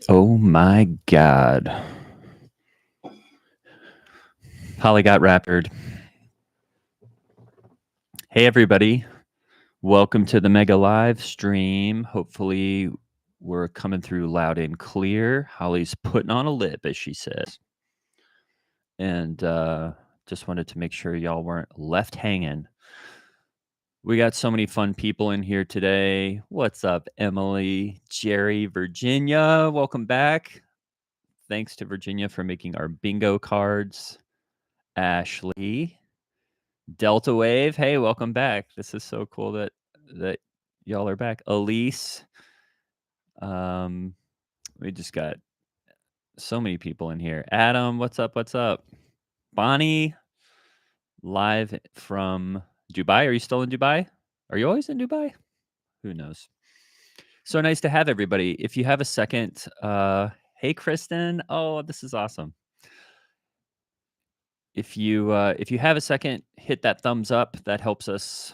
Oh my God. Holly got raptured. Hey, everybody. Welcome to the Mega Live stream. Hopefully, we're coming through loud and clear. Holly's putting on a lip, as she says. And just wanted to make sure y'all weren't left hanging. We got so many fun people in here today. What's up, Emily, Jerry, Virginia? Welcome back. Thanks to Virginia for making our bingo cards. Ashley, Delta Wave, hey, welcome back. This is so cool that y'all are back. Elise, we just got so many people in here. Adam, what's up? What's up? Bonnie, live from Dubai. Are you still in Dubai? Are you always in Dubai? Who knows? So nice to have everybody. If you have a second, hey, Kristen. Oh, this is awesome. If you have a second, hit that thumbs up. That helps us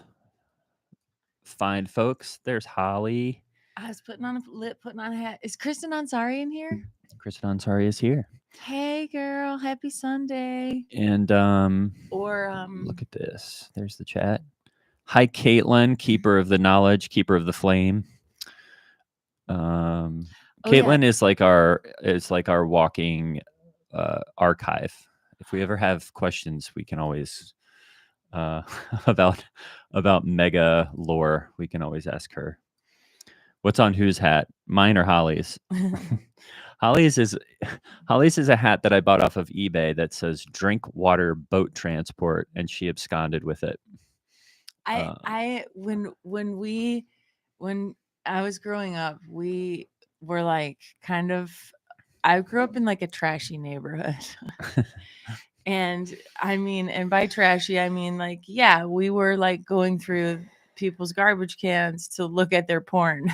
find folks. There's Holly. I was putting on a lip, putting on a hat. Is Kristen Ansari in here? Kristen Ansari is here. Hey, girl. Happy Sunday. And Or look at this. There's the chat. Hi, Caitlin, keeper of the knowledge, keeper of the flame. Caitlin is like our walking archive. If we ever have questions, we can always about mega lore. We can always ask her. What's on whose hat? Mine or Holly's? Holly's is a hat that I bought off of eBay that says "Drink Water Boat Transport," and she absconded with it. When I was growing up, we were like kind of. I grew up in like a trashy neighborhood. And I mean, and by trashy, I mean like, yeah, we were like going through people's garbage cans to look at their porn.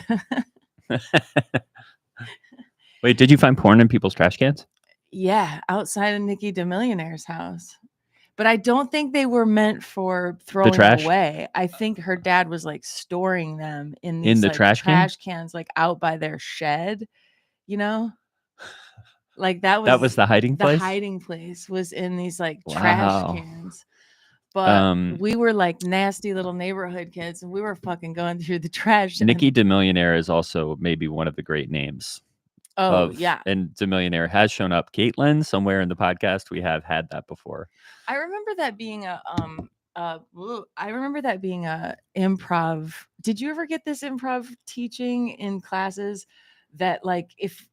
Wait, did you find porn in people's trash cans? Yeah, outside of Nikki DeMillionaire's house. But I don't think they were meant for throwing away. I think her dad was like storing them in these the like trash cans like out by their shed, you know? Like that was the hiding place? The hiding place was in these like trash cans. But we were like nasty little neighborhood kids, and we were fucking going through the trash. Nikki DeMillionaire is also maybe one of the great names. Yeah. And DeMillionaire has shown up. Caitlin, somewhere in the podcast, we have had that before. I remember that being a improv. Did you ever get this improv teaching in classes that like it's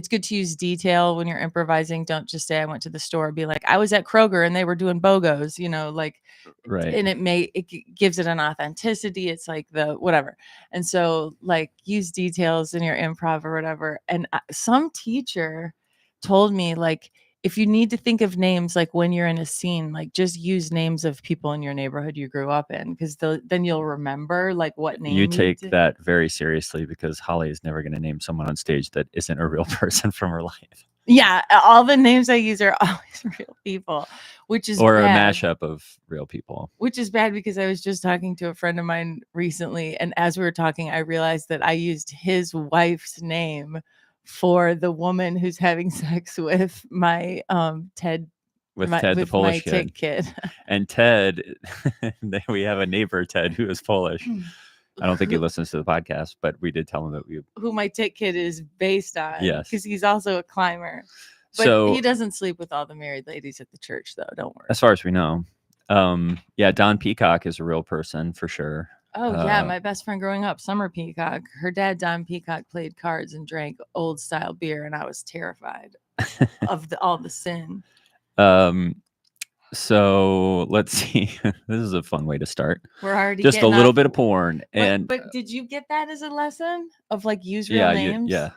good to use detail when you're improvising? Don't just say I went to the store. Be like, I was at Kroger and they were doing BOGOs, like, right. And it gives it an authenticity. It's like the whatever. And so like use details in your improv or whatever. And some teacher told me like, if you need to think of names, like when you're in a scene, like just use names of people in your neighborhood you grew up in, because then you'll remember like what name you take that very seriously, because Holly is never going to name someone on stage that isn't a real person from her life. Yeah, all the names I use are always real people, which is or bad. A mashup of real people. Which is bad because I was just talking to a friend of mine recently, and as we were talking, I realized that I used his wife's name for the woman who's having sex with my Ted. Ted, the Polish kid. And Ted, we have a neighbor, Ted, who is Polish. I don't think he listens to the podcast, but we did tell him that who my tit kid is based on. Yes, because he's also a climber. But he doesn't sleep with all the married ladies at the church, though. Don't worry. As far as we know. Yeah, Don Peacock is a real person for sure. Oh, yeah. My best friend growing up, Summer Peacock, her dad, Don Peacock, played cards and drank old style beer, and I was terrified of all the sin. So let's see. This is a fun way to start. We're already just a little bit of porn. But did you get that as a lesson of like use real names? Yeah.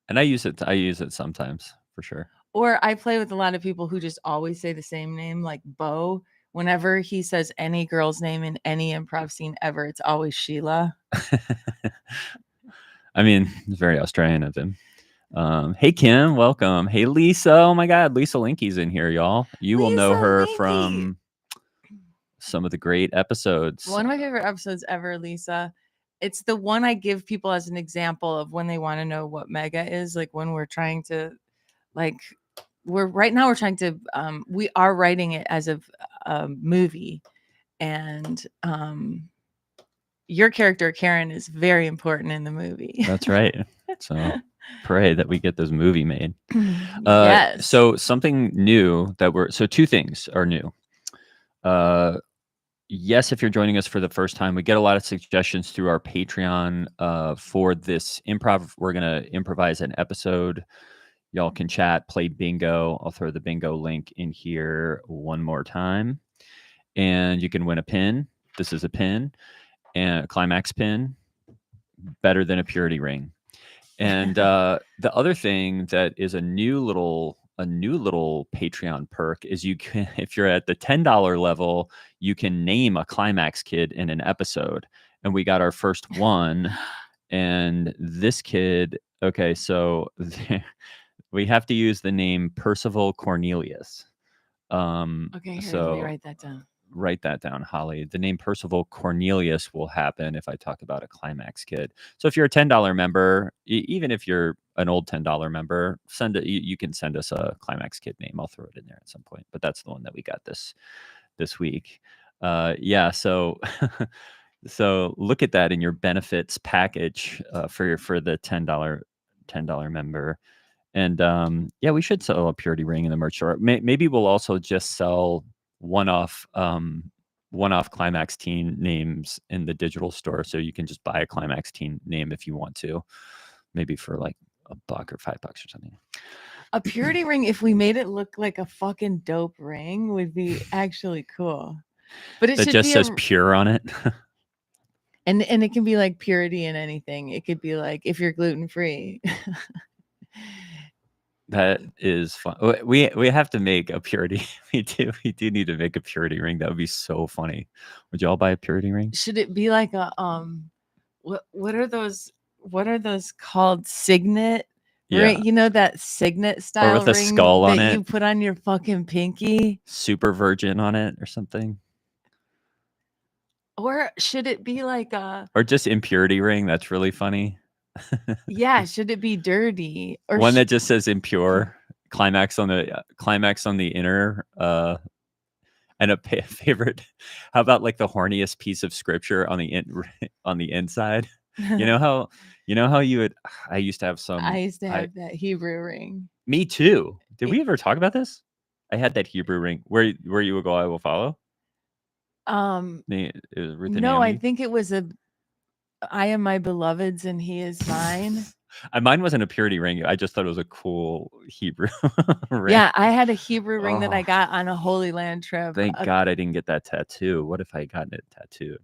And I use it sometimes for sure. Or I play with a lot of people who just always say the same name, like Bo. Whenever he says any girl's name in any improv scene ever, it's always Sheila. I mean, it's very Australian of him. Hey, Kim, welcome. Hey, Lisa. Oh, my God. Lisa Linky's in here, y'all. You will know her from some of the great episodes. One of my favorite episodes ever, Lisa. It's the one I give people as an example of when they want to know what mega is, like when we're trying to, like, right now we're trying to, we are writing it as a movie, and your character Karen is very important in the movie. That's right. So pray that we get this movie made. Yes. So something new so two things are new. Yes, if you're joining us for the first time, we get a lot of suggestions through our Patreon for this improv. We're going to improvise an episode. Y'all can chat, play bingo. I'll throw the bingo link in here one more time. And you can win a pin. This is a pin, and a climax pin, better than a purity ring. And the other thing that is a new little Patreon perk is you can, if you're at the $10 level, you can name a climax kid in an episode. And we got our first one. And this kid, okay, so we have to use the name Percival Cornelius. Okay, here, let me So write that down. write that down, Holly. The name Percival Cornelius will happen if I talk about a climax kid. So if you're a $10 member, even if you're an old $10 member, you can send us a climax kid name. I'll throw it in there at some point. But that's the one that we got this week. Yeah. So so look at that in your benefits package for the $10 member. And yeah, we should sell a purity ring in the merch store. Maybe we'll also just sell one-off climax teen names in the digital store, so you can just buy a climax teen name if you want to, maybe for like $1 or $5 or something. A purity ring, if we made it look like a fucking dope ring, would be actually cool. But it That should just be says pure on it. and it can be like purity in anything. It could be like if you're gluten free. That is fun. We have to make a purity. We do need to make a purity ring. That would be so funny. Would y'all buy a purity ring? Should it be like a what are those called? Signet ring? Yeah. You know, that signet style with a ring skull on that it. you put on your fucking pinky? Super virgin on it or something. Or should it be like a Or just impurity ring? That's really funny. yeah, should it be dirty? Or One that just says impure, climax on the inner, and a favorite. How about like the horniest piece of scripture on the inside? You know how you would. I used to have some. I used to have that Hebrew ring. Me too. Did we ever talk about this? I had that Hebrew ring. Where you will go, I will follow. Ruth and No, I Naomi? think it was I am my beloved's and he is mine. Mine wasn't a purity ring. I just thought it was a cool Hebrew ring. Yeah, I had a Hebrew ring that I Oh. got on a Holy Land trip. Thank God I didn't get that tattoo. What if I gotten it tattooed?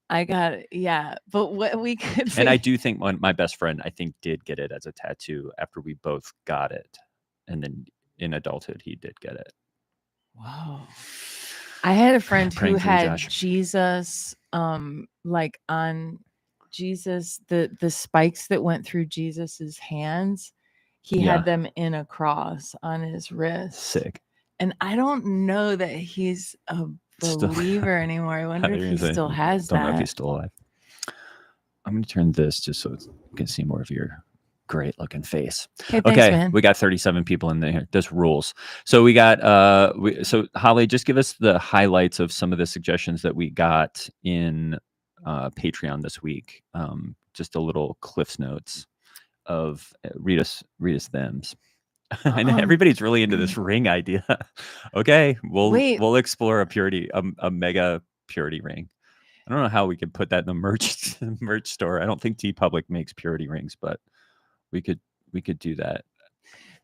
I got it, yeah. But what we could And I do think my best friend, I think, did get it as a tattoo after we both got it. And then in adulthood, he did get it. Whoa. I had a friend who Praying for you, had Josh. Jesus, like on Jesus, the spikes that went through Jesus's hands. He Yeah. had them in a cross on his wrist. Sick. And I don't know that he's a believer anymore. I wonder if he still has that. Don't know if he's still alive. I'm going to turn this just so you can see more of your great looking face. Hey, thanks, man. We got 37 people in there. This rules. So we got so Holly, just give us the highlights of some of the suggestions that we got in Patreon this week. Just a little Cliff's Notes of read us thems. I know everybody's really into this ring idea. Okay, we'll explore a mega purity ring. I don't know how we could put that in the merch store. I don't think TeePublic makes purity rings, but we could do that.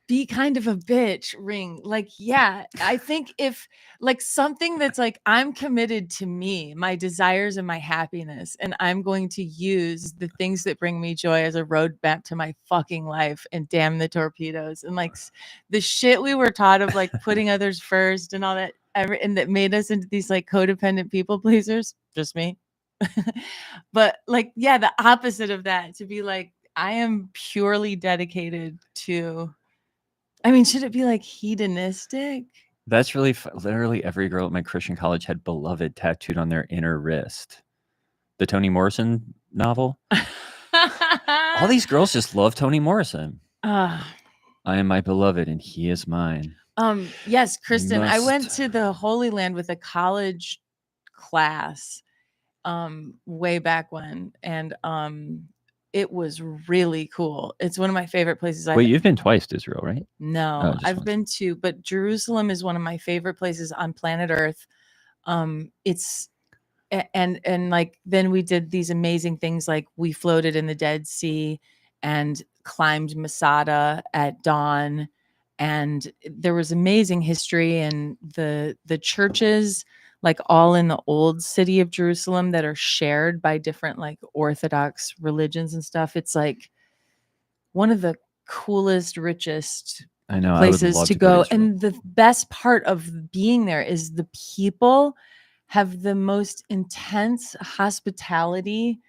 Be kind of a bitch ring. Like, yeah, I think if like something that's like, I'm committed to me, my desires and my happiness, and I'm going to use the things that bring me joy as a roadmap to my fucking life, and damn the torpedoes and like the shit we were taught of like putting others first and all that, and that made us into these like codependent people pleasers. Just me. But like, yeah, the opposite of that, to be like, I am purely dedicated to, I mean, should it be like hedonistic? That's really literally every girl at my Christian college had beloved tattooed on their inner wrist. The Toni Morrison novel. All these girls just love Toni Morrison. Ah. I am my beloved, and he is mine. Yes, Kristen, I went must- to the Holy Land with a college class way back when, and it was really cool. It's one of my favorite places. Wait, you've been twice to Israel, right? No, just I've once. been to, but Jerusalem is one of my favorite places on planet Earth. It's and like then we did these amazing things, like we floated in the Dead Sea and climbed Masada at dawn, and there was amazing history, and the churches, like all in the old city of Jerusalem, that are shared by different like Orthodox religions and stuff. It's like one of the coolest, richest I know. I would places love to to go to go. Israel. And the best part of being there is the people have the most intense hospitality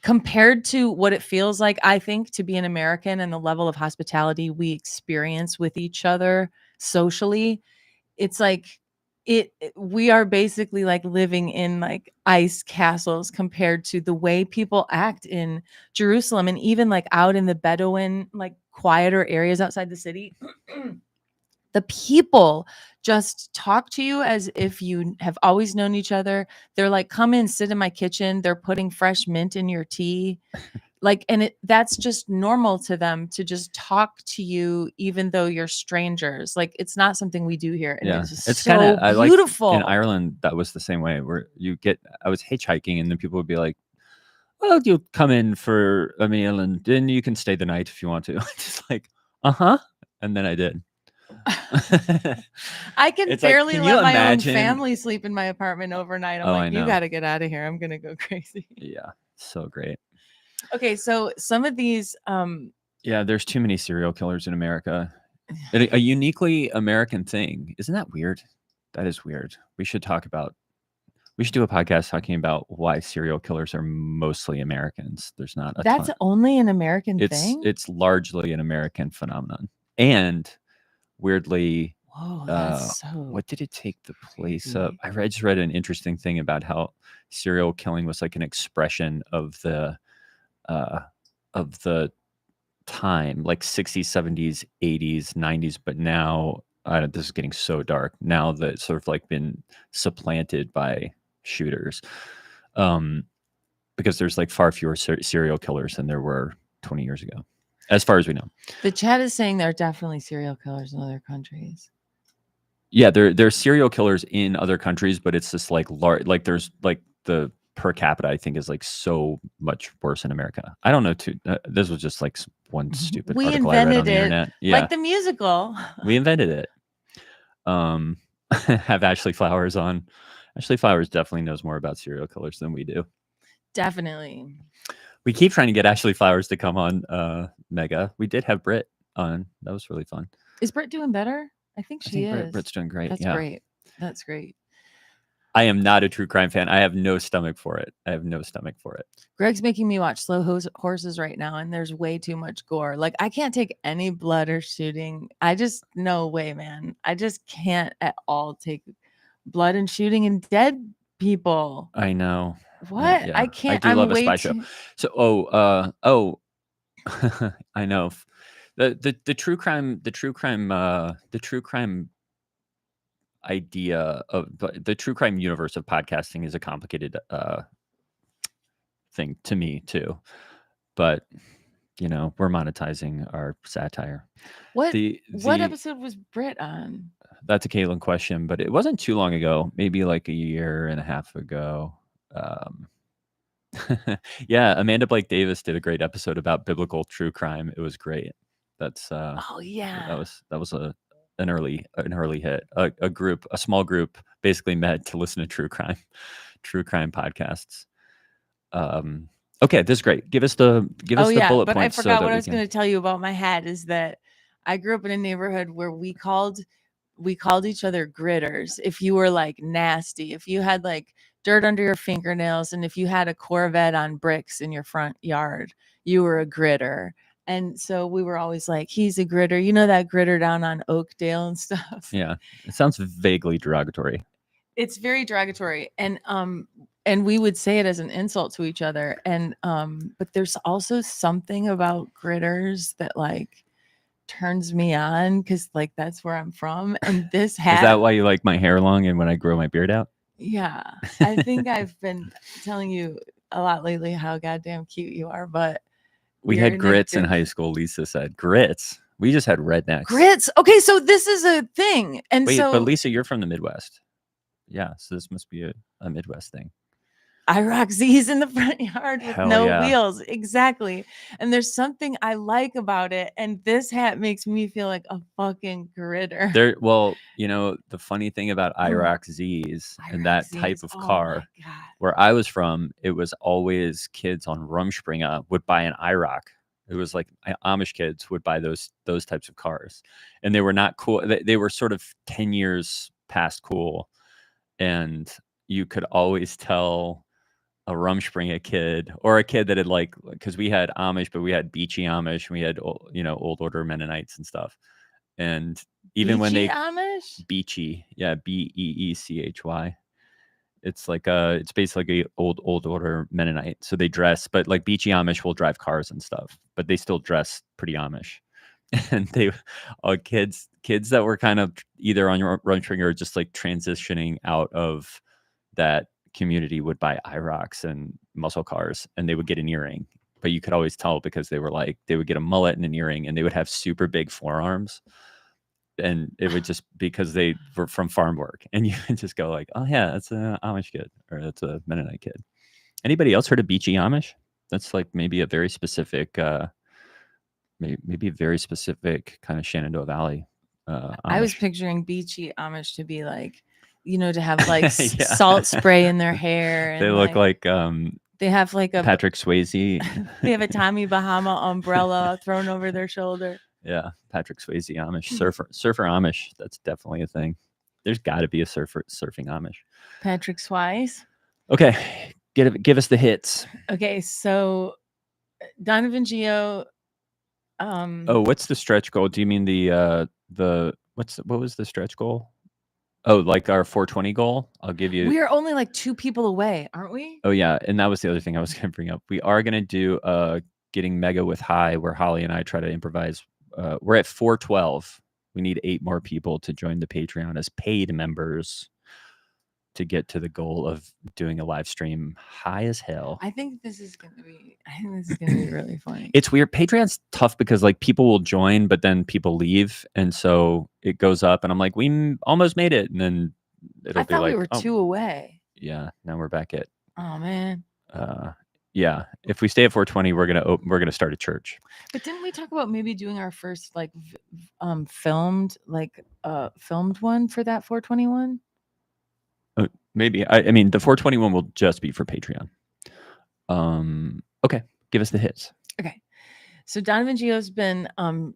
compared to what it feels like, I think, to be an American, and the level of hospitality we experience with each other socially. It's like we are basically like living in like ice castles compared to the way people act in Jerusalem, and even like out in the Bedouin, like quieter areas outside the city. The people just talk to you as if you have always known each other. They're like, "Come in, sit in my kitchen." They're putting fresh mint in your tea. Like, and that's just normal to them, to just talk to you even though you're strangers. Like, it's not something we do here, and Yeah, it's just it's kind of. so I like beautiful. in Ireland. That was the same way. Where you get. I was hitchhiking, and then people would be like, "Well, you'll come in for a meal, and then you can stay the night if you want to." Just like, and then I did. I can It's like, barely can you let my own imagine- family sleep in my apartment overnight. I'm Oh, I like, you know. got to get out of here. I'm gonna go crazy. Yeah, so great. Okay, so some of these Yeah, there's too many serial killers in America. A uniquely American thing. Isn't that weird? That is weird. We should do a podcast talking about why serial killers are mostly Americans. There's not a that's ton. only an American thing. It's largely an American phenomenon. And weirdly, Whoa, that's so what did it take the place of? creepy. I just read an interesting thing about how serial killing was like an expression of the time, like 60s, 70s, 80s, 90s, but now this is getting so dark. Now that it's sort of like been supplanted by shooters, because there's like far fewer serial killers than there were 20 years ago, as far as we know. The chat is saying there are definitely serial killers in other countries. Yeah, there's serial killers in other countries, but it's just like large. Like there's like the per capita, I think, is like so much worse in America. I don't know. This was just like one stupid We article I read on invented the it, internet. Yeah, like the musical. we invented it. Have Ashley Flowers on. Ashley Flowers definitely knows more about serial killers than we do. Definitely. We keep trying to get Ashley Flowers to come on Mega. We did have Britt on. That was really fun. Is Britt doing better? I think she is. Britt's doing great. That's great. That's great. I am not a true crime fan. I have no stomach for it. Greg's making me watch Slow Horses right now, and there's way too much gore. Like, I can't take any blood or shooting. No way, man. I just can't at all take blood and shooting and dead people. I know. What? Yeah. I can't. I do I'm love a way spy show. So, I know. The true crime idea of the true crime universe of podcasting is a complicated thing to me too, but we're monetizing our satire. What episode was Britt on? That's a Caitlin question, but it wasn't too long ago, maybe like a year and a half ago. Yeah, Amanda Blake Davis did a great episode about biblical true crime. It was great. That's oh yeah, that was an early hit. A small group basically met to listen to true crime podcasts. Okay, this is great. Give us the bullet but points. I forgot what I was going to tell you about my hat. Is that I grew up in a neighborhood where we called each other gritters. If you were like nasty, if you had like dirt under your fingernails, and if you had a Corvette on bricks in your front yard, you were a gritter. And so we were always like, he's a gritter. You know, that gritter down on Oakdale and stuff. Yeah, it sounds vaguely derogatory. It's very derogatory. And and we would say it as an insult to each other. And but there's also something about gritters that like turns me on because like that's where I'm from. And this Is that hat, why you like my hair long and when I grow my beard out? yeah, I think I've been telling you a lot lately how goddamn cute you are, but We we're had in a grits in good high school. Lisa said grits. We just had rednecks. grits. Okay, so this is a thing. And Wait, but so Lisa, you're from the Midwest. Yeah, so this must be a Midwest thing. I rock Z's in the front yard with Hell no yeah. wheels. Exactly. And there's something I like about it. And this hat makes me feel like a fucking gritter. Well, the funny thing about IROC Z's and that type of car, Oh my God. where I was from, it was always kids on Rumspringa would buy an IROC. It was like Amish kids would buy those types of cars, and they were not cool. They were sort of 10 years past cool, and you could always tell a Rumspringa kid or a kid that had because we had Amish, but we had Beachy Amish, and we had old order Mennonites and stuff. And even when Beachy they Amish? Beachy, yeah, Beechy. It's basically old order Mennonite. So they dress, but like Beachy Amish will drive cars and stuff, but they still dress pretty Amish. And they kids that were kind of either on your run trigger or just like transitioning out of that community would buy IROCs and muscle cars, and they would get an earring. But you could always tell because they would get a mullet and an earring, and they would have super big forearms. And it would just because they were from farm work, and you would just go like, oh yeah, that's an Amish kid or that's a Mennonite kid. Anybody else heard of Beachy Amish? That's like maybe a very specific maybe a very specific kind of Shenandoah Valley I was Amish. picturing Beachy Amish to be like, to have like Yeah. salt spray in their hair. And They look like they have like a Patrick Swayze. they have a Tommy Bahama umbrella thrown over their shoulder. Yeah, Patrick Swayze Amish surfer Amish. That's definitely a thing. There's got to be a surfing Amish. Patrick Swayze. Okay, give us the hits. Okay, so Donovan Geo. Oh, what's the stretch goal? Do you mean what was the stretch goal? Oh, like our 420 goal? I'll give you. We are only like 2 people away, aren't we? Oh yeah, and that was the other thing I was going to bring up. We are going to do getting mega with high, where Holly and I try to improvise. We're at 412. We need 8 more people to join the Patreon as paid members to get to the goal of doing a live stream high as hell. I think this is gonna be really funny. It's weird. Patreon's tough because like people will join, but then people leave, and so it goes up, and I'm like, we almost made it, and then it'll be like, we were 2 away. Yeah, now we're back at. Oh man. Yeah. If we stay at 420, we're gonna start a church. But didn't we talk about maybe doing our first like filmed one for that 421? Maybe. I mean, the 421 will just be for Patreon. Okay, give us the hits. Okay, so Donovan Geo's been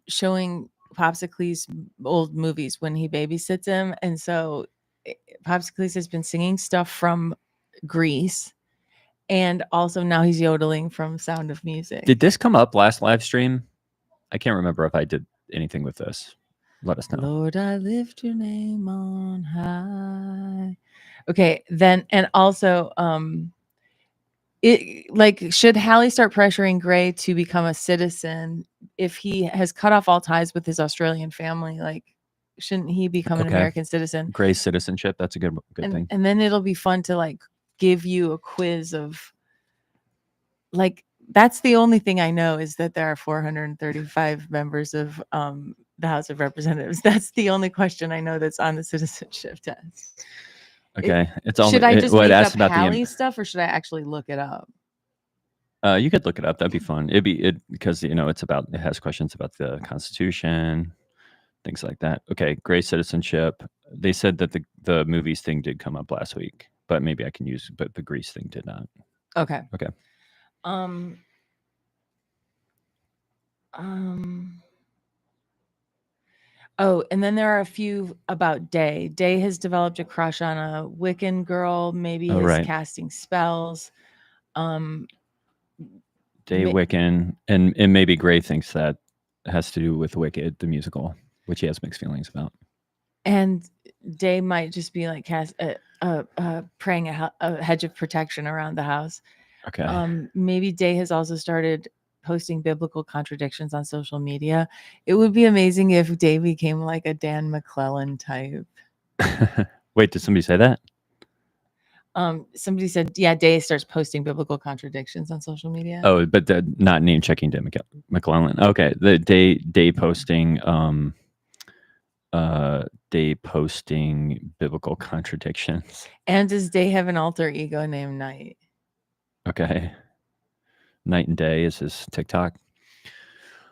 showing Popsicles old movies when he babysits him, and so Popsicles has been singing stuff from Grease, and also now he's yodeling from Sound of Music. Did this come up last live stream? I can't remember if I did anything with this. Let us know. Lord, I lift your name on high. Okay, then, and also, should Hallie start pressuring Gray to become a citizen if he has cut off all ties with his Australian family? Like, shouldn't he become an American citizen? Gray citizenship. That's a good thing. And then it'll be fun to like give you a quiz of like, that's the only thing I know is that there are 435 members of the House of Representatives. That's the only question I know that's on the citizenship test. Okay, should I just make up Hallie's stuff, or should I actually look it up? You could look it up. That'd be fun. Because it has questions about the Constitution, things like that. Okay, Gray citizenship. They said that the movies thing did come up last week, but maybe I can use. But the Grease thing did not. Okay. Okay. Oh, and then there are a few about Day. Day has developed a crush on a Wiccan girl. Maybe he's casting spells. Day Wiccan, and maybe Gray thinks that has to do with Wicked, the musical, which he has mixed feelings about. And Day might just be like praying a hedge of protection around the house. Okay. Maybe Day has also started posting biblical contradictions on social media. It would be amazing if Day became like a Dan McClellan type. Wait, did somebody say that? Somebody said, yeah, Day starts posting biblical contradictions on social media. Oh, but not name checking Dan McClellan. Okay, the Day posting Day posting biblical contradictions. And does Day have an alter ego named Night? Okay. Night and Day is his TikTok.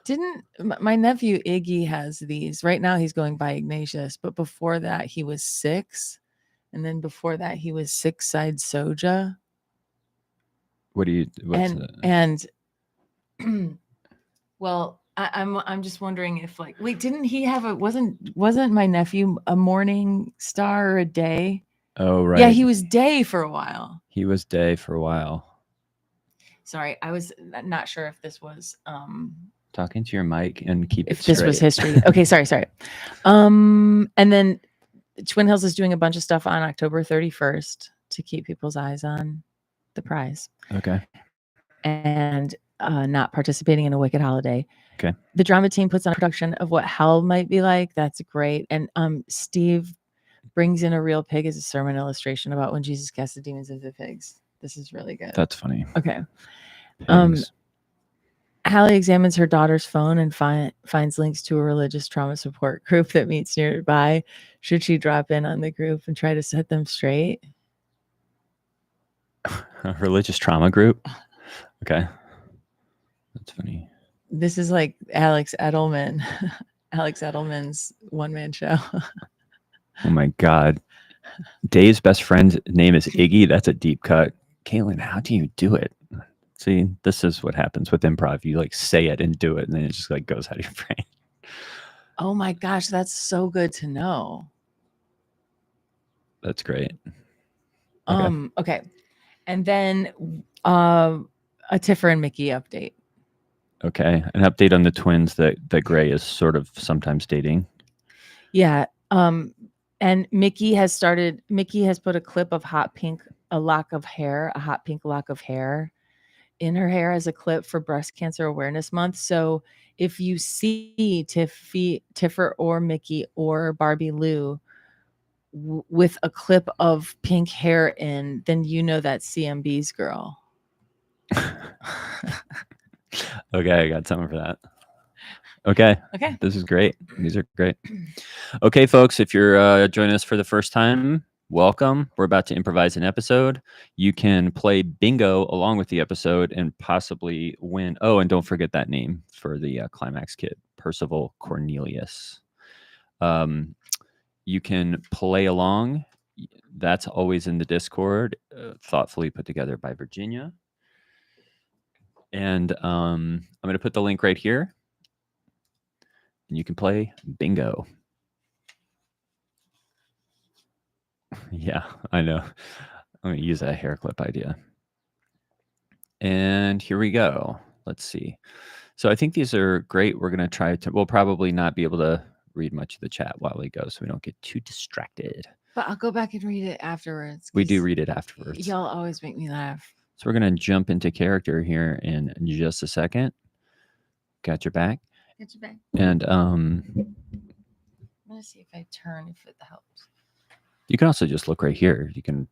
Didn't my nephew Iggy has these? Right now he's going by Ignatius, but before that he was Six, and then before that he was Six Side Soja. What do you? What's and well, I'm just wondering if like wait, didn't he have a wasn't my nephew a morning star or a day? Oh right. Yeah, he was Day for a while. He was Day for a while. Sorry, I was not sure if this was talking to your mic and keep if it this straight. was history. Okay, sorry. And then Twin Hills is doing a bunch of stuff on October 31st to keep people's eyes on the prize. Okay. And not participating in a wicked holiday. Okay. The drama team puts on a production of what hell might be like. That's great. And Steve brings in a real pig as a sermon illustration about when Jesus cast the demons into the pigs. This is really good. That's funny. Okay. Pigs. Hallie examines her daughter's phone and finds links to a religious trauma support group that meets nearby. Should she drop in on the group and try to set them straight? A religious trauma group? Okay. That's funny. This is like Alex Edelman. Alex Edelman's one-man show. Oh my God. Dave's best friend's name is Iggy. That's a deep cut. Caitlin, how do you do it? See, this is what happens with improv. You like say it and do it, and then it just like goes out of your brain. Oh my gosh, that's so good to know. That's great. Okay. And then a Tiffer and Mickey update. Okay. An update on the twins that Gray is sort of sometimes dating. Yeah. And Mickey has put a clip of a hot pink lock of hair in her hair as a clip for Breast Cancer Awareness Month. So if you see Tiffer or Mickey or Barbie Lou with a clip of pink hair in, then you know that's CMB's girl. Okay, I got something for that. Okay. This is great. These are great. Okay, folks, if you're joining us for the first time, welcome. We're about to improvise an episode. You can play bingo along with the episode and possibly win. Oh, and don't forget that name for the climax kit, Percival Cornelius. You can play along. That's always in the Discord, thoughtfully put together by Virginia. And I'm going to put the link right here. And you can play bingo. Yeah, I know. I'm going to use that hair clip idea. And here we go. Let's see. So I think these are great. We're going to we'll probably not be able to read much of the chat while we go, so we don't get too distracted. But I'll go back and read it afterwards. We do read it afterwards. Y'all always make me laugh. So we're going to jump into character here in just a second. Got your back? Got your back. And I'm going to see if I turn, if it helps. You can also just look right here. You can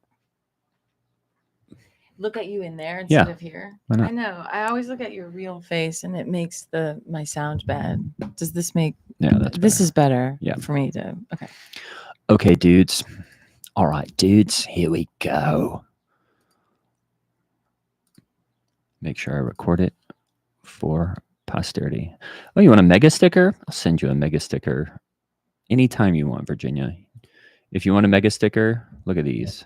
look at you in there instead of here. Why not? I know. I always look at your real face, and it makes my sound bad. Does this make? Yeah, that's better. This is better. Yeah, for me to. Okay. Okay, dudes. All right, dudes. Here we go. Make sure I record it for posterity. Oh, you want a mega sticker? I'll send you a mega sticker anytime you want, Virginia. If you want a mega sticker, look at these.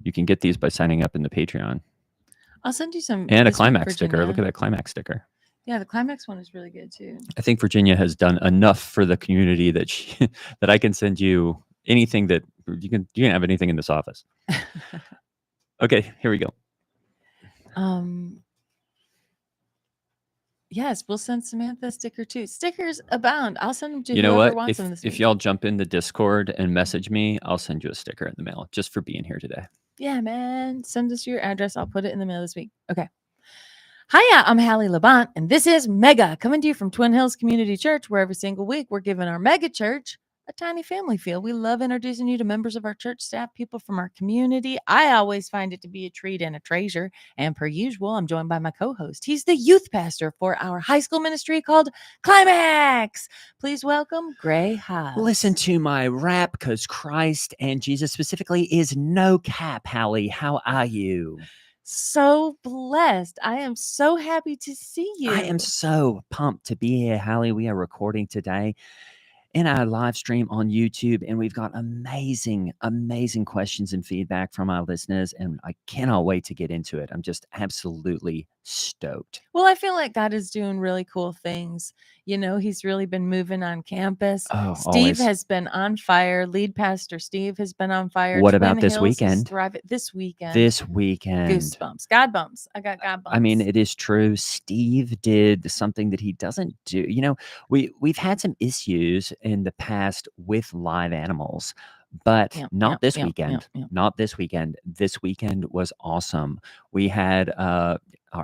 You can get these by signing up in the Patreon. I'll send you some. And a climax sticker. Look at that climax sticker. Yeah, the climax one is really good too. I think Virginia has done enough for the community that that I can send you anything that you can have anything in this office. Okay, here we go. Yes, we'll send Samantha a sticker too. Stickers abound. I'll send them to You know whoever what? wants them this If week. y'all jump in the Discord and message me, I'll send you a sticker in the mail just for being here today. Yeah, man. Send us your address. I'll put it in the mail this week. Okay. Hiya, I'm Hallie Labont, and this is Mega, coming to you from Twin Hills Community Church, where every single week we're giving our mega church a tiny family feel. We love introducing you to members of our church staff, people from our community. I always find it to be a treat and a treasure. And per usual, I'm joined by my co-host. He's the youth pastor for our high school ministry called Climax. Please welcome Gray Haas. Listen to my rap, because Christ and Jesus specifically is no cap, Hallie. How are you? So blessed. I am so happy to see you. I am so pumped to be here, Hallie. We are recording today in our live stream on YouTube, and we've got amazing, amazing questions and feedback from our listeners, and I cannot wait to get into it. I'm just absolutely stoked. Well, I feel like God is doing really cool things. You know, he's really been moving on campus. Oh, Steve always. has been on fire. Lead pastor Steve has been on fire. What Twin about this Hills is weekend? thriving. This weekend. This weekend. Goosebumps. God bumps. I got God bumps. I mean, it is true. Steve did something that he doesn't do. You know, we've had some issues in the past with live animals, but not this weekend. Not this weekend. This weekend was awesome. We had our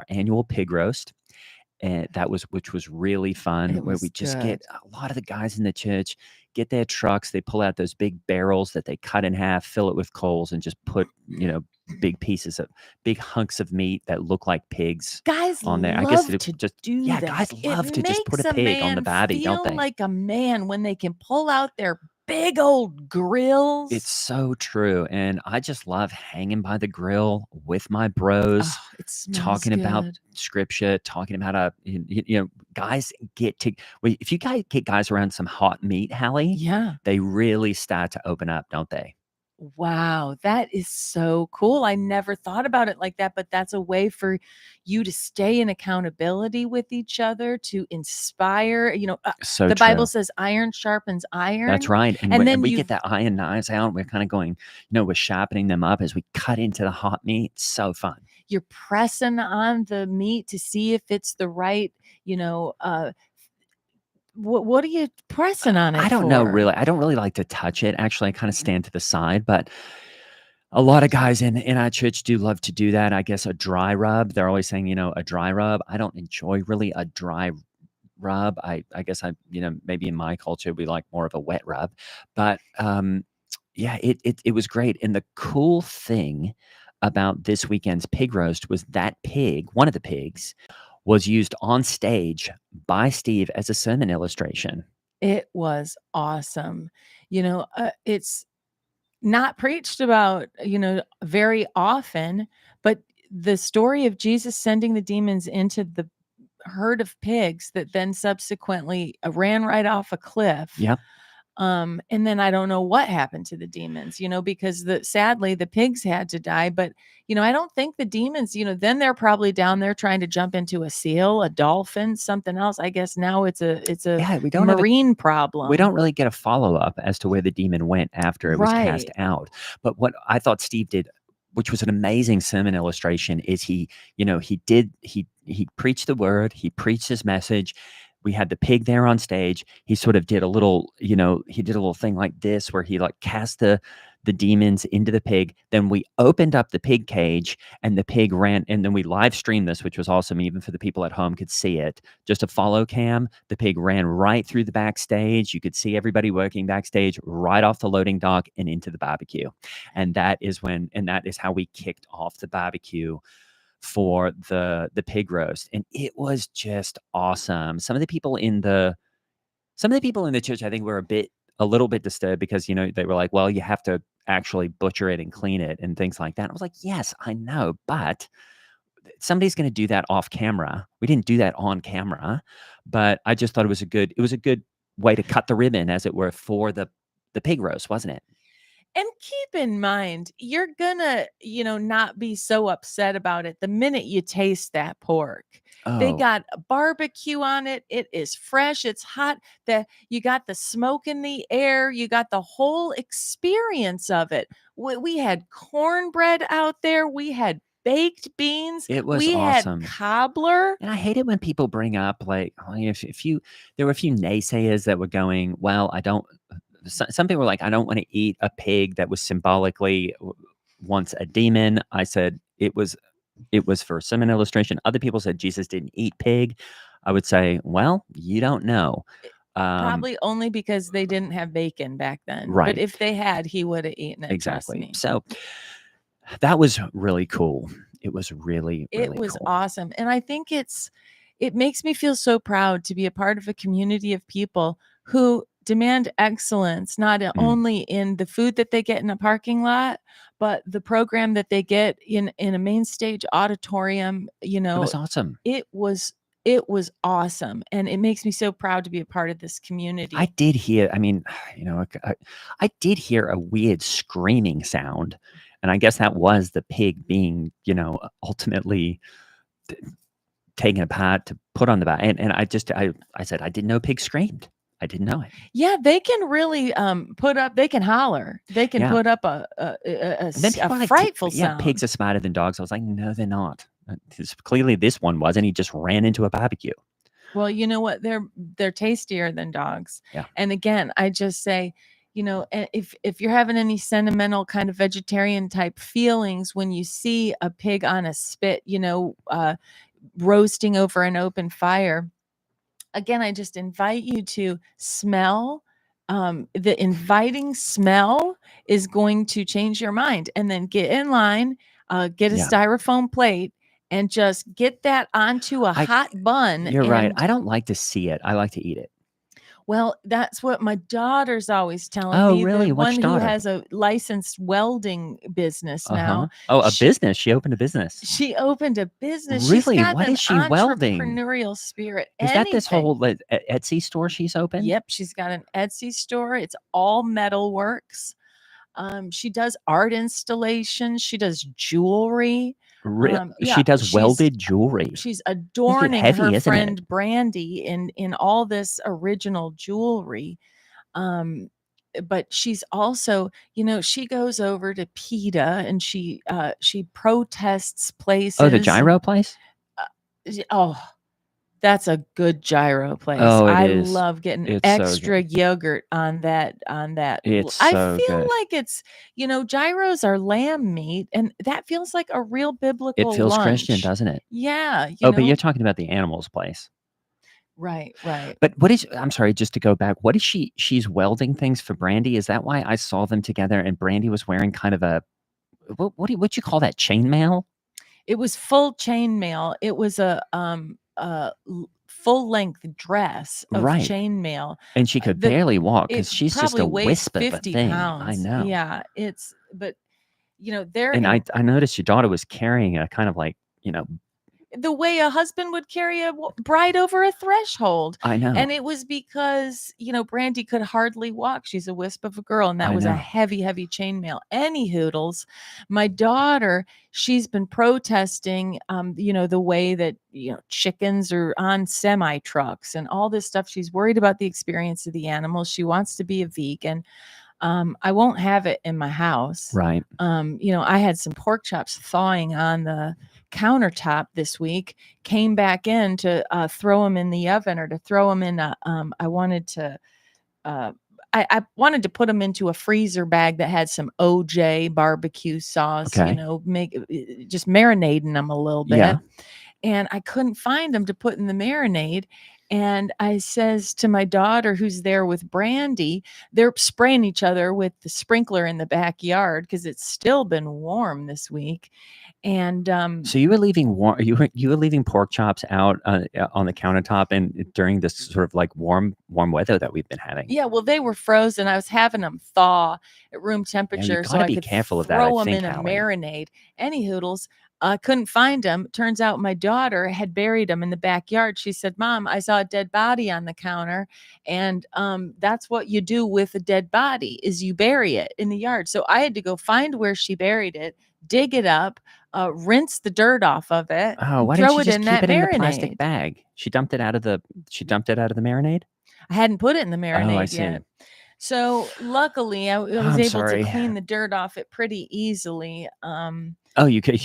annual pig roast. And which was really fun, where we just get a lot of the guys in the church get their trucks, they pull out those big barrels that they cut in half, fill it with coals, and just put, big hunks of meat that look like pigs guys on there. love I guess to just do that. guys love it to just put a pig on the barbie, don't they? Like a man when they can pull out their big old grills. It's so true. And I just love hanging by the grill with my bros, talking about scripture, talking about guys if you guys get guys around some hot meat, Hallie, they really start to open up, don't they? Wow, that is so cool. I never thought about it like that, but that's a way for you to stay in accountability with each other, to inspire. So the true. Bible says iron sharpens iron. That's right. And then we get that iron knives out. We're kind of going, we're sharpening them up as we cut into the hot meat. It's so fun. You're pressing on the meat to see if it's the right, what are you pressing on it I don't know, really. I don't really like to touch it. Actually, I kind of stand to the side, but a lot of guys in our church do love to do that. I guess a dry rub. They're always saying, a dry rub. I don't enjoy really a dry rub. I guess maybe in my culture we like more of a wet rub. But it was great. And the cool thing about this weekend's pig roast was that one of the pigs, was used on stage by Steve as a sermon illustration. It was awesome. It's not preached about, very often, but the story of Jesus sending the demons into the herd of pigs that then subsequently ran right off a cliff. Yeah. And then I don't know what happened to the demons, because sadly the pigs had to die, but I don't think the demons, then they're probably down there trying to jump into a seal, a dolphin, something else. I guess now it's a marine problem. We don't really get a follow-up as to where the demon went after it was cast out. But what I thought Steve did, which was an amazing sermon illustration, is he preached the word, he preached his message. We had the pig there on stage. He sort of did a little, he did a little thing like this where he cast the demons into the pig. Then we opened up the pig cage and the pig ran. And then we live streamed this, which was awesome. Even for the people at home could see it. Just a follow cam. The pig ran right through the backstage. You could see everybody working backstage right off the loading dock and into the barbecue. And that is how we kicked off the barbecue for the pig roast, and it was just awesome. Some of the people in the church, I think, were a little bit disturbed because they were like, well, you have to actually butcher it and clean it and things like that. I was like, yes, I know, but somebody's going to do that off camera. We didn't do that on camera, but I just thought it was a good way to cut the ribbon, as it were, for the pig roast, wasn't it? And keep in mind, you're gonna, not be so upset about it the minute you taste that pork. They got a barbecue on it. It is fresh. It's hot. You got the smoke in the air. You got the whole experience of it. We had cornbread out there. We had baked beans. It was We had awesome. cobbler. And I hate it when people bring up like, oh, if you, there were a few naysayers that were going, well, I don't, some people were like, I don't want to eat a pig that was symbolically once a demon. I said it was for some illustration. Other people said Jesus didn't eat pig. I would say, well, you don't know. Probably only because they didn't have bacon back then. Right. But if they had, he would have eaten it. Exactly. Trust me. So that was really cool. It was really, really It was cool. awesome. And I think it makes me feel so proud to be a part of a community of people who demand excellence, not only in the food that they get in a parking lot, but the program that they get in a main stage auditorium. You It know, was awesome. it was awesome. And it makes me so proud to be a part of this community. I did hear, I mean, you know, I did hear a weird screaming sound. And I guess that was the pig being, you know, ultimately taken apart to put on the back. And I said, I didn't know pigs screamed. I didn't know it. Yeah, they can really put up. They can holler. They can Yeah. put up a frightful Yeah, sound. pigs are smarter than dogs. I was like, no, they're not. Clearly, this one was, and he just ran into a barbecue. Well, you know what? They're tastier than dogs. Yeah. And again, I just say, you know, if you're having any sentimental kind of vegetarian type feelings when you see a pig on a spit, you know, roasting over an open fire, again, I just invite you to smell. The inviting smell is going to change your mind, and then get in line, get a styrofoam plate, and just get that onto a hot bun. You're right. I don't like to see it. I like to eat it. Well, that's what my daughter's always telling Oh, me. really? The Which one who daughter? has a licensed welding business now. Oh, a business. She opened a business. She opened a business. Really? She's got What an is she welding? entrepreneurial spirit. Is that this whole Etsy store she's opened? Yep, she's got an Etsy store. It's all metal works. She does art installations. She does jewelry. She does welded jewelry. She's adorning heavy, her isn't friend it? Brandy in all this original jewelry. But she's also, you know, she goes over to PETA and she protests places. Oh, the gyro place? Oh, that's a good gyro place. Oh, it I is. love getting It's extra so good. yogurt on that. It's I so feel good. like it's, you know, gyros are lamb meat, and that feels like a real biblical It feels lunch. Christian, doesn't it? Yeah. But you're talking about the animals place. Right, right. But what is, I'm sorry, just to go back, what is she's welding things for Brandy? Is that why I saw them together and Brandy was wearing kind of a, what do you call that, chainmail? It was full chainmail. It was a full length dress of chainmail. And she could barely walk because she's just a weighs wisp of a 50 thing. pounds. I know. Yeah, but you know, they're And I noticed your daughter was carrying a kind of like, you know, the way a husband would carry a bride over a threshold. I know. And it was because, you know, Brandy could hardly walk. She's a wisp of a girl. And that was a heavy, heavy chainmail. Any hoodles. My daughter, she's been protesting, you know, the way that, you know, chickens are on semi trucks and all this stuff. She's worried about the experience of the animals. She wants to be a vegan. I won't have it in my house. Right. You know, I had some pork chops thawing on the countertop this week, came back in to throw them in the oven or to throw them in I wanted to I wanted to put them into a freezer bag that had some OJ barbecue sauce, you know, just marinating them a little bit. Yeah. And I couldn't find them to put in the marinade. And I says to my daughter, who's there with Brandy, they're spraying each other with the sprinkler in the backyard because it's still been warm this week. And so you were leaving you were leaving pork chops out on the countertop and during this sort of like warm weather that we've been having. Yeah, well, they were frozen. I was having them thaw at room temperature, so I could careful of that, throw them in a marinade. Any hoodles. Couldn't find them. Turns out my daughter had buried them in the backyard. She said, "Mom, I saw a dead body on the counter." And that's what you do with a dead body is you bury it in the yard. So I had to go find where she buried it, dig it up, rinse the dirt off of it, oh, why throw didn't she it just in keep that it in the marinade. plastic bag? She dumped it out of the marinade? I hadn't put it in the marinade I see. yet. So luckily I was able to clean the dirt off it pretty easily. Oh, you could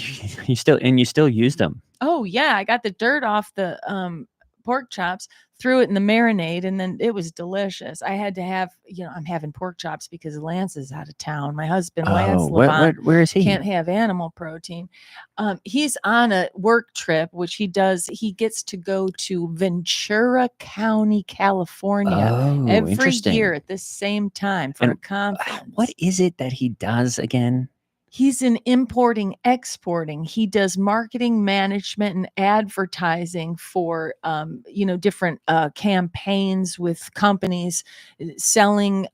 you still used them. Oh, yeah, I got the dirt off the, pork chops, threw it in the marinade, and then it was delicious. I had to have I'm having pork chops because Lance is out of town. My husband, Oh, Lance Levant, where is can't he? have animal protein. He's on a work trip, which he gets to go to Ventura County, California Oh, every year interesting. at the same time for And a what conference. is it that he does again? He's in importing, exporting. He does marketing management and advertising for, different campaigns with companies selling,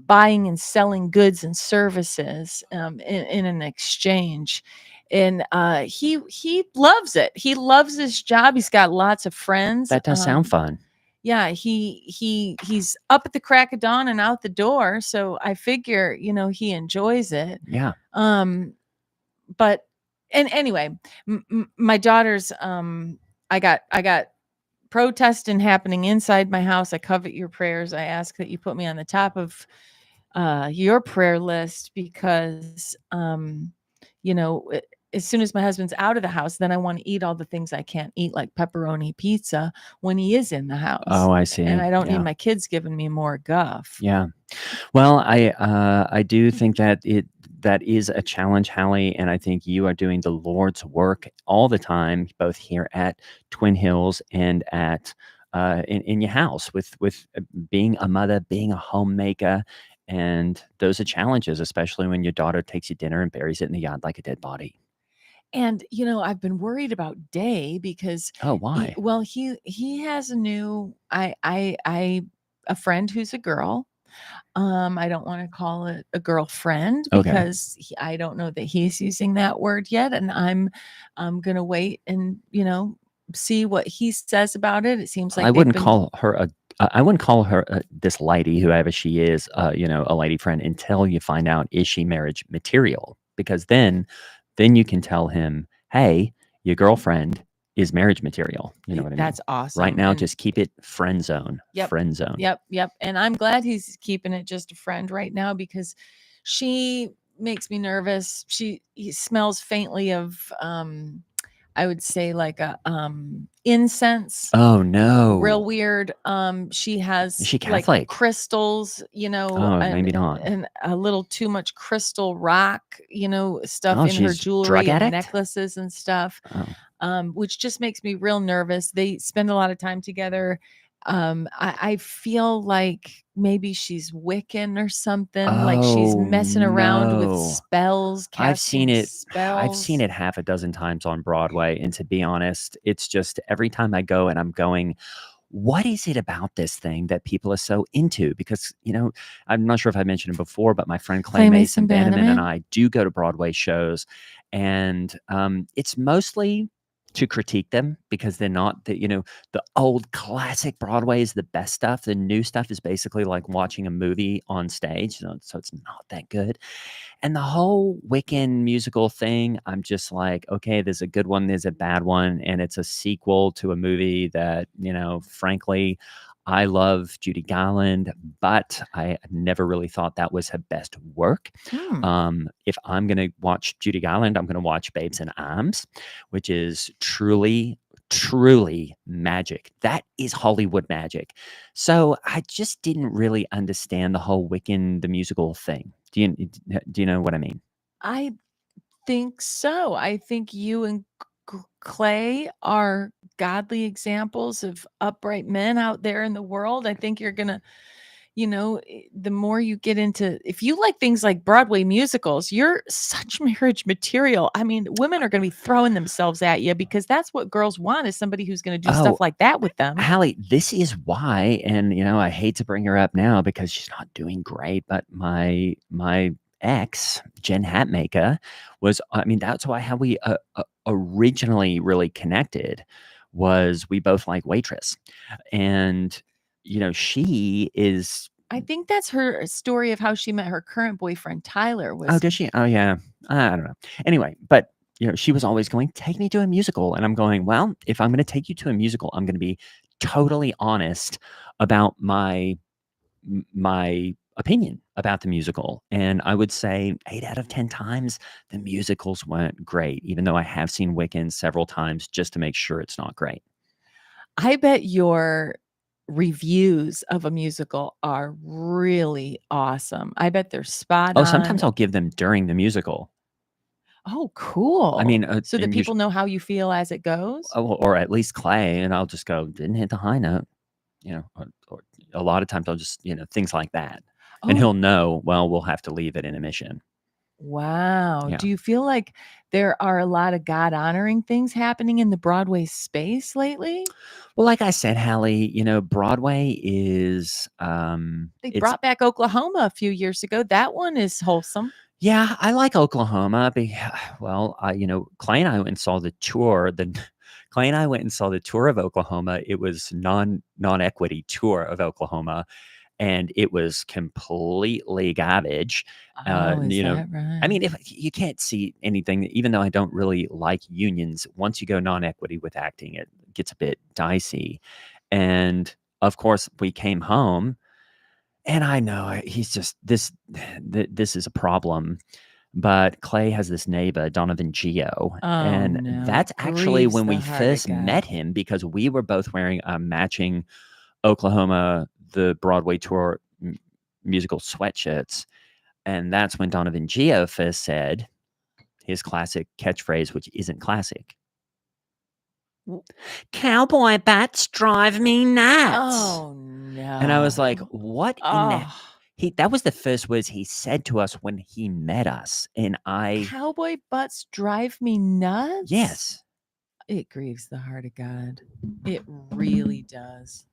buying and selling goods and services in an exchange. And he loves it. He loves his job. He's got lots of friends. That does sound fun. Yeah, he's up at the crack of dawn and out the door, so I figure, he enjoys it. Yeah. Um, but and anyway, my daughter's I got protesting happening inside my house. I covet your prayers. I ask that you put me on the top of your prayer list because as soon as my husband's out of the house, then I want to eat all the things I can't eat, like pepperoni pizza, when he is in the house. Oh, I And see. I don't need Yeah. my kids giving me more guff. Yeah. Well, I do think that that is a challenge, Hallie, and I think you are doing the Lord's work all the time, both here at Twin Hills and at in your house with being a mother, being a homemaker, and those are challenges, especially when your daughter takes you dinner and buries it in the yard like a dead body. And I've been worried about Day because Oh, why? he has a new I a friend who's a girl. I don't want to call it a girlfriend Okay. because I don't know that he's using that word yet, and I'm gonna wait and see what he says about it. It seems I like they've wouldn't been. call her a I wouldn't call her this lady, whoever she is, a lady friend until you find out is she marriage material, because then you can tell him, hey, your girlfriend is marriage material. You know what I mean? That's Right awesome. now, And just keep it friend zone, yep, friend zone. yep. And I'm glad he's keeping it just a friend right now because she makes me nervous. He smells faintly of I would say like a incense. Oh Real no, weird. She is has she like Catholic? crystals, Oh, and maybe not. a little too much crystal rock, stuff Oh, in her she's drug jewelry and addict. necklaces and stuff, Oh, which just makes me real nervous. They spend a lot of time together. I feel like maybe she's Wiccan or something, like she's oh messing around with no. spells, I've seen casting it I've seen spells. it half a dozen times on Broadway, and to be honest, it's just every time I go and I'm going, "What is it about this thing that people are so into?" Because, I'm not sure if I mentioned it before, but my friend Clay Clay Mason Mason Bannerman and Bannerman. I do go to Broadway shows, and, it's mostly to critique them because they're not the old classic Broadway is the best stuff. The new stuff is basically like watching a movie on stage, so it's not that good. And the whole Wiccan musical thing, I'm just like, okay, there's a good one, there's a bad one, and it's a sequel to a movie that, frankly, I love Judy Garland, but I never really thought that was her best work. Hmm. If I'm going to watch Judy Garland, I'm going to watch Babes in Arms, which is truly, truly magic. That is Hollywood magic. So I just didn't really understand the whole Wiccan the musical thing. Do you know what I mean? I think so. I think you and Clay are godly examples of upright men out there in the world. I think you're gonna, the more you get into, if you like things like Broadway musicals, you're such marriage material. I mean, women are gonna be throwing themselves at you because that's what girls want is somebody who's gonna do stuff Oh, like that with them. Hallie, this is why, and I hate to bring her up now because she's not doing great, but my ex, Jen Hatmaker, I mean, that's why how we originally really connected was we both like Waitress. And she is. I think that's her story of how she met her current boyfriend, Tyler, Oh, was. does she? Oh, yeah. I don't know. Anyway, but she was always going, "Take me to a musical," and I'm going, "Well, if I'm going to take you to a musical, I'm going to be totally honest about my opinion about the musical. And I would say 8 out of 10 times the musicals weren't great, even though I have seen Wicked several times just to make sure it's not great. I bet your reviews of a musical are really awesome. I bet they're spot Oh, on. sometimes I'll give them during the musical. Oh, cool. I mean, so that and people know how you feel as it goes? or at least Clay, and I'll just go, didn't hit the high note, or a lot of times I'll just, things like that. And Oh, he'll know, well, we'll have to leave it in intermission. wow. Yeah. Do you feel like there are a lot of God-honoring things happening in the Broadway space lately? Well, like I said, Hallie, Broadway is, They it's, brought back Oklahoma a few years ago. That one is wholesome. yeah, I like Oklahoma. Well, Clay and I went and saw the tour. Clay and I went and saw the tour of Oklahoma. It was non-equity tour of Oklahoma, and it was completely garbage. Oh, is that right? I mean, if you can't see anything, even though I don't really like unions, once you go non-equity with acting, it gets a bit dicey. And of course, we came home, and I know he's just this is a problem. But Clay has this neighbor, Donovan Geo, Oh, and no. that's actually Grieves when the we heart of first God. met him, because we were both wearing a matching Oklahoma, the Broadway tour musical sweatshirts. And that's when Donovan Geo first said his classic catchphrase, which isn't classic. Cowboy bats drive me nuts. Oh, no. And I was like, what in the... Oh, That was the first words he said to us when he met us. And cowboy butts drive me nuts? yes. It grieves the heart of God. It really does.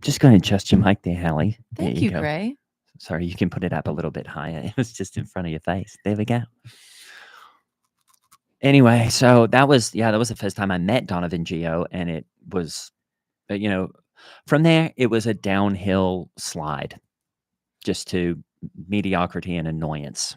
Just going to adjust your mic there, Hallie. Thank there you, go. Gray. Sorry, you can put it up a little bit higher. It was just in front of your face. There we go. Anyway, so that was the first time I met Donovan Geo, and it was, from there it was a downhill slide, just to mediocrity and annoyance.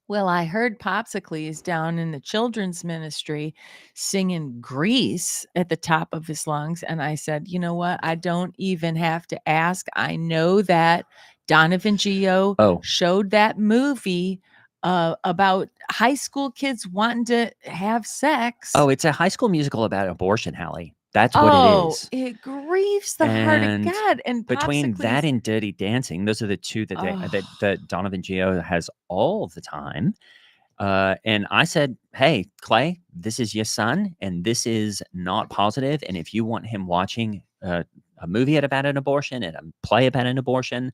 Well, I heard Popsicles down in the children's ministry singing Grease at the top of his lungs. And I said, you know what? I don't even have to ask. I know that Donovan Geo Oh. showed that movie about high school kids wanting to have sex. Oh, it's a High School Musical about abortion, Hallie. That's what it is. It grieves the heart of And God. And between that Popsicles, and Dirty Dancing, those are the two that Donovan Geo has all the time. And I said, hey, Clay, this is your son, and this is not positive. And if you want him watching a movie about an abortion and a play about an abortion,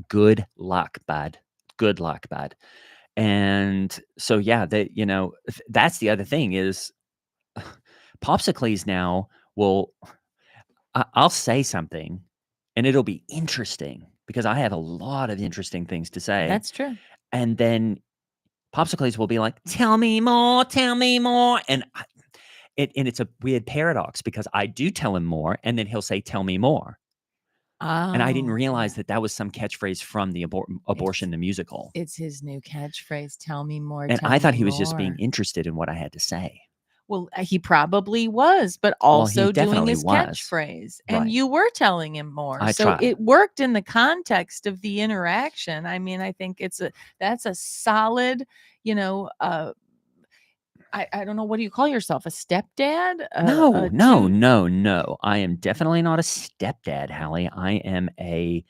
good luck, bud. Good luck, bud. And so, yeah, that's the other thing is Popsicles now will... I'll say something, and it'll be interesting because I have a lot of interesting things to say. that's true. And then Popsicles will be like, tell me more, and it's a weird paradox because I do tell him more, and then he'll say, tell me more. And I didn't realize that was some catchphrase from the Abortion the Musical. It's his new catchphrase, tell me more, And tell I thought me he was just being more. interested in what I had to say. Well, he probably was, but Well, he also doing definitely his was. catchphrase. And Right. you were telling him more. I So tried. it worked in the context of the interaction. I mean, I think that's a solid, I don't know, what do you call yourself? A stepdad? No. I am definitely not a stepdad, Hallie. I am I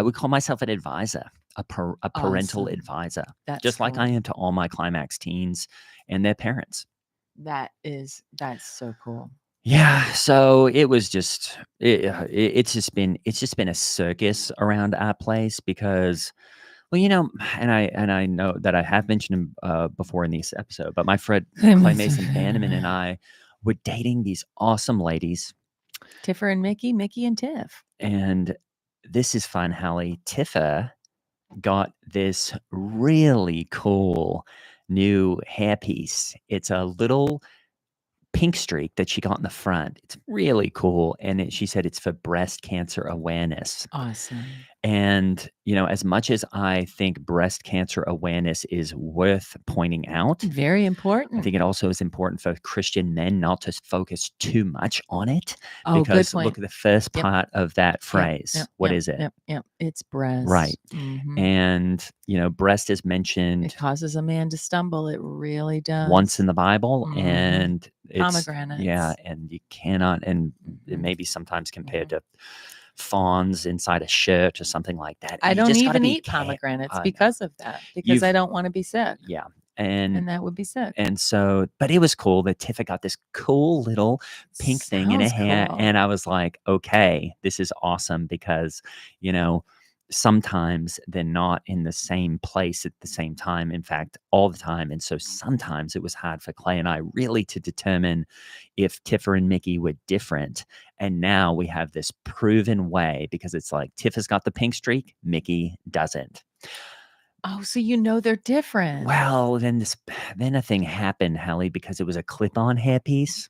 would call myself an advisor, a parental Awesome. advisor, That's just like I cool. am to all my climax teens and their parents. That's so cool. Yeah, so it was just it's just been a circus around our place because, well, and I know that I have mentioned him before in this episode, but my friend Clay Mason Bannerman and I were dating these awesome ladies. Tiffer and Mickey and Tiff. And this is fun, Hallie. Tiffer got this really cool new hairpiece. It's a little pink streak that she got in the front. It's really cool. And she said it's for breast cancer awareness. Awesome. And, as much as I think breast cancer awareness is worth pointing out, Very I important. think it also is important for Christian men not to focus too much on it. Oh, good Because point. look at the first Yep. part of that Yep, phrase. yep, What yep, is it? Yep. It's breast. Right. Mhm. And, breast is It mentioned causes a man to stumble. It really does. once in the Bible, Mhm. and it's Pomegranates. and you cannot, and it Mhm. may be sometimes compared to fawns inside a shirt or something like that. I You don't just gotta even be eat pomegranates I know. because of that, because You've I don't wanna be sick, Yeah, and that would be sick. and so, but it was cool that Tifa got this cool little pink thing in her Sounds hair, cool. and I was like, "Okay, this is awesome," because, sometimes they're not in the same place at the same time, in fact, all the time, and so sometimes it was hard for Clay and I really to determine if Tifa and Mickey were different, and now we have this proven way because it's like Tifa's got the pink streak, Mickey doesn't. Oh, so they're different. Well, then a thing happened, Hallie, because it was a clip-on hairpiece,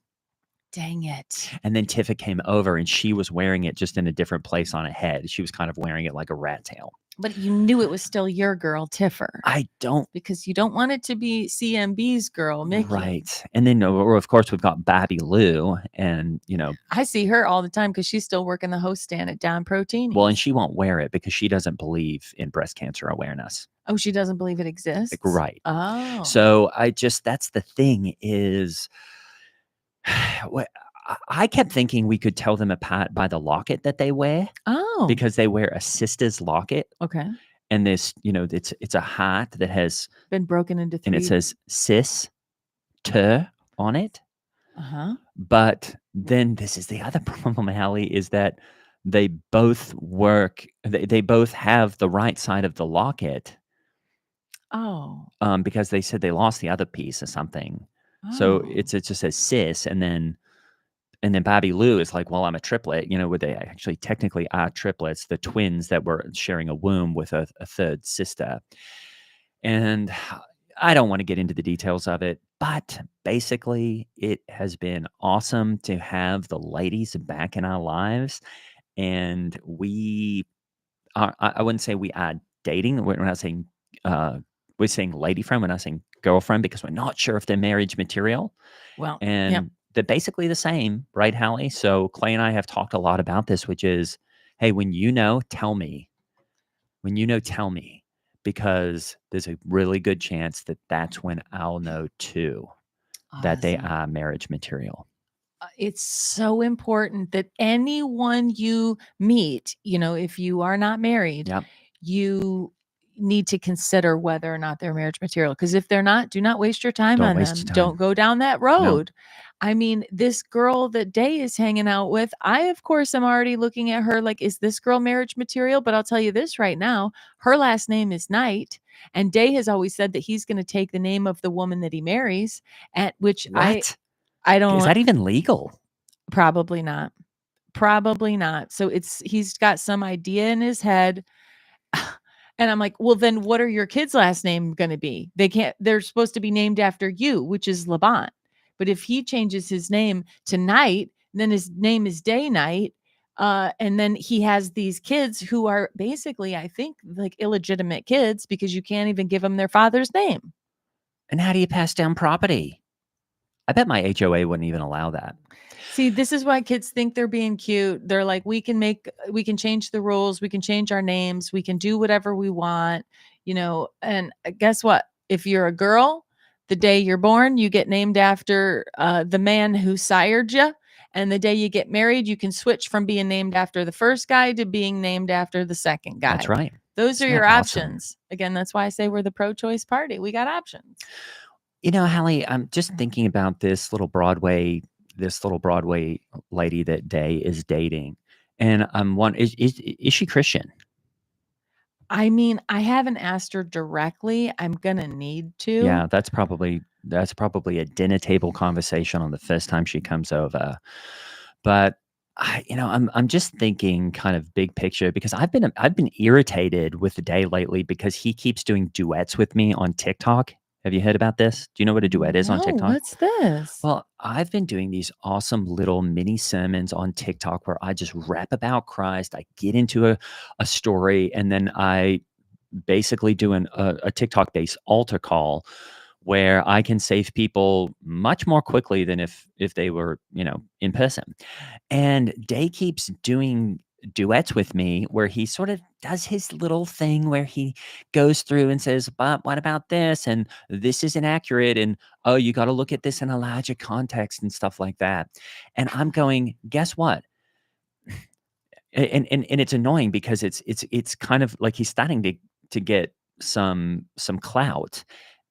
Dang it. and then Tifa came over, and she was wearing it just in a different place on her head. She was kind of wearing it like a rat tail. But you knew it was still your girl, Tiffer, I don't because you don't want it to be CMB's girl, Mickey. Right, and then, of course, we've got Bobby Lou, and, I see her all the time because she's still working the host stand at Down Protein. well, and she won't wear it because she doesn't believe in breast cancer awareness. Oh, she doesn't believe it exists? Right. Oh. So, that's the thing is what I kept thinking we could tell them apart by the locket that they wear. Oh. Because they wear a sister's locket, Okay. and this, it's a heart that has Been broken into 3. and it says "sis" on it. Uh-huh. But then this is the other problem, Hallie, is that they both work. They both have the right side of the locket, Oh. because they said they lost the other piece or something. So Oh. it just says "sis," and then Bobby Lou is like, well, I'm a triplet. Where they actually technically are triplets, the twins that were sharing a womb with a third sister. And I don't want to get into the details of it, but basically, it has been awesome to have the ladies back in our lives. And we are, I wouldn't say we are dating. We're not saying, we're saying lady friend. We're not saying girlfriend because we're not sure if they're marriage material. Well, yep. And they're basically the same, right, Hallie? So Clay and I have talked a lot about this, which is, hey, when tell me. When tell me, because there's a really good chance that that's when I'll know too that they Awesome. are marriage material. It's so important that anyone you meet, if you are not married, Yep. you need to consider whether or not they're marriage material. Because if they're not, do not waste your time Don't on waste them. your time. Don't go down that road. I mean, this girl that Day is hanging out with, I, of course, am already looking at her like, is this girl marriage material? But I'll tell you this right now, her last name is Knight. And Day has always said that he's going to take the name of the woman that he marries, at which What? I don't. Is that even legal? Probably not. Probably not. So he's got some idea in his head. And I'm like, well, then what are your kids' last name going to be? They're supposed to be named after you, which is Levant. But if he changes his name to Night, then his name is Day Night. And then he has these kids who are basically, I think, like illegitimate kids because you can't even give them their father's name. And how do you pass down property? I bet my HOA wouldn't even allow that. See, this is why kids think they're being cute. They're like, we can change the rules, we can change our names, we can do whatever we want, and guess what? If you're a girl, the day you're born, you get named after the man who sired you. And the day you get married, you can switch from being named after the first guy to being named after the second guy. That's right. Those are Isn't your that awesome? options. Again, that's why I say we're the pro-choice party. We got options. Hallie, I'm just thinking about this little Broadway lady that Day is dating, and I'm wondering, is she Christian? I mean, I haven't asked her directly. I'm gonna need to. Yeah, that's probably a dinner table conversation on the first time she comes over. But I'm just thinking kind of big picture because I've been irritated with the Day lately because he keeps doing duets with me on TikTok. Have you heard about this? Do you know what a duet is on No, TikTok? what's this? Well, I've been doing these awesome little mini sermons on TikTok where I just rap about Christ. I get into a story, and then I basically do a TikTok-based altar call where I can save people much more quickly than if they were, in person. And Day keeps doing duets with me where he sort of does his little thing where he goes through and says, but what about this? And this is inaccurate. And oh, you got to look at this in a larger context and stuff like that. And I'm going, guess what? And it's annoying because it's kind of like he's starting to get some clout.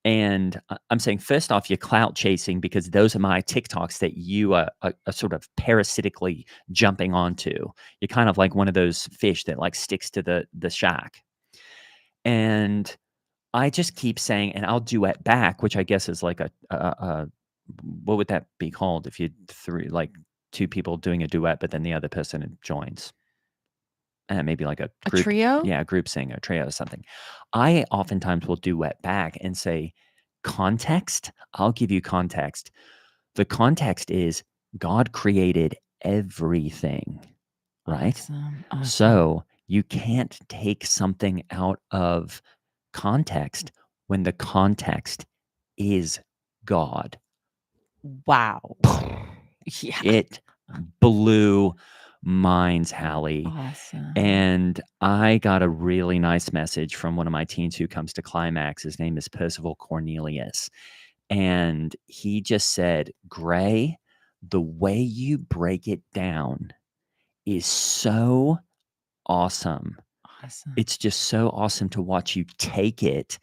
And I'm saying, first off, you're clout chasing because those are my TikToks that you are sort of parasitically jumping onto. You're kind of like one of those fish that like sticks to the shack. And I just keep saying, and I'll duet back, which I guess is like a what would that be called if you like two people doing a duet, but then the other person joins? Maybe like a A group, trio? yeah, a group sing, a trio or something. I oftentimes will duet back and say, context. I'll give you context. The context is God created everything, right? Awesome. So you can't take something out of context when the context is God. Wow. Yeah. It blew minds, Hallie. Awesome. And I got a really nice message from one of my teens who comes to Climax. His name is Percival Cornelius. And he just said, Gray, the way you break it down is so awesome. Awesome. It's just so awesome to watch you take it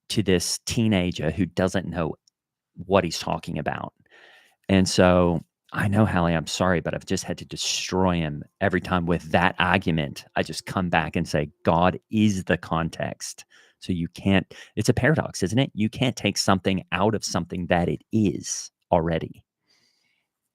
to this teenager who doesn't know what he's talking about. And so I know, Hallie, I'm sorry, but I've just had to destroy him every time with that argument. I just come back and say, God is the context. So you can't, it's a paradox, isn't it? You can't take something out of something that it is already.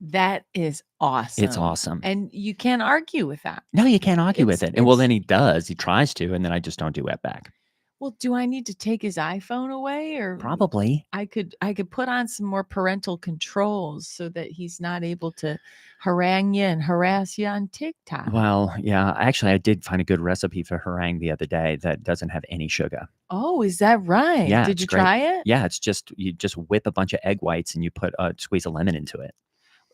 That is awesome. It's awesome. And you can't argue with that. No, you can't argue with it. And well, then it's- he does. He tries to, and then I just don't do it back. Well, do I need to take his iPhone away, or Probably. I could put on some more parental controls so that he's not able to harangue you and harass you on TikTok? Well, yeah. Actually, I did find a good recipe for harangue the other day that doesn't have any sugar. Oh, is that right? Yeah, Did it's you great. try it? Yeah, it's just you just whip a bunch of egg whites and you put squeeze a lemon into it.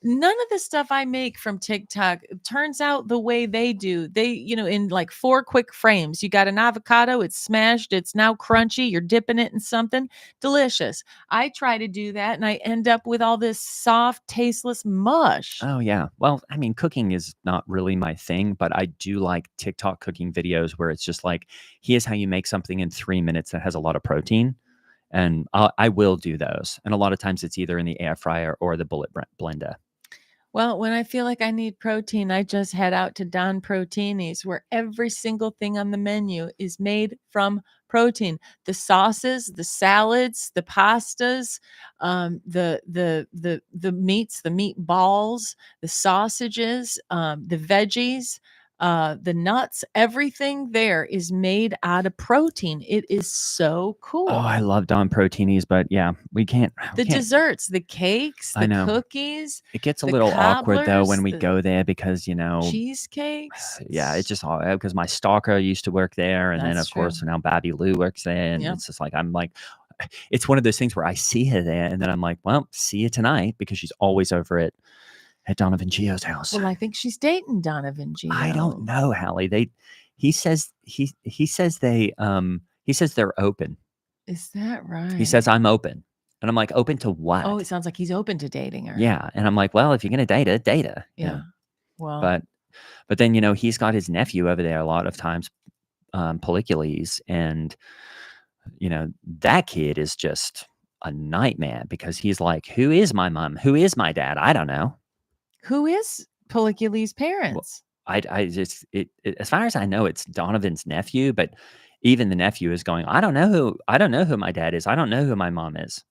None of the stuff I make from TikTok turns out the way they do. They, in like 4 quick frames. You got an avocado, it's smashed, it's now crunchy, you're dipping it in something delicious. I try to do that and I end up with all this soft, tasteless mush. Oh yeah. Well, I mean, cooking is not really my thing, but I do like TikTok cooking videos where it's just like, here's how you make something in 3 minutes that has a lot of protein. And I will do those. And a lot of times it's either in the air fryer or the bullet blender. Well, when I feel like I need protein, I just head out to Don Proteinis, where every single thing on the menu is made from protein. The sauces, the salads, the pastas, the meats, the meatballs, the sausages, the veggies, the nuts. Everything there is made out of protein. It is so cool. Oh, I love Don Proteinis, but yeah, we can't. The desserts, the cakes, I the know. cookies. It gets a the little awkward though when cobblers, we the go there because cheesecakes. yeah, it's just because my stalker used to work there, and then That's of course true. now Babby Lou works there, and Yep. it's just like I'm like, it's one of those things where I see her there, and then I'm like, well, see you tonight because she's always over at Donovan Gio's house. Well, I think she's dating Donovan Gio. I don't know, Hallie. He says they're open. Is that right? He says I'm open, and I'm like, open to what? Oh, it sounds like he's open to dating her. Yeah, and I'm like, well, if you're gonna date her, date her. Yeah. Well, But then he's got his nephew over there a lot of times, Polycules, and that kid is just a nightmare because he's like, who is my mom? Who is my dad? I don't know. who is Polycules' parents? I just as far as I know, it's Donovan's nephew, but even the nephew is going, I don't know who my dad is. I don't know who my mom is.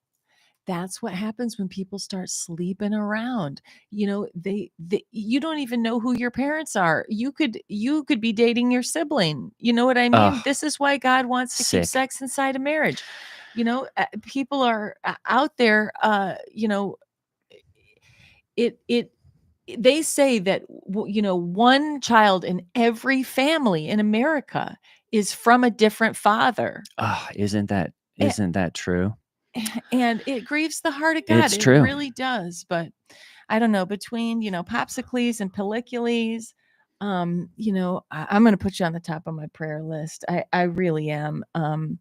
That's what happens when people start sleeping around. You know, they you don't even know who your parents are. You could be dating your sibling. You know what I mean? Ugh, This is why God wants to keep sick. sex inside a marriage. You know, people are out there, it they say that one child in every family in America is from a different father. Isn't that A- isn't that true? and it grieves the heart of God. It's It true. really does. But I don't know, between, Popsicles and Pellicules, I'm going to put you on the top of my prayer list. I really am. And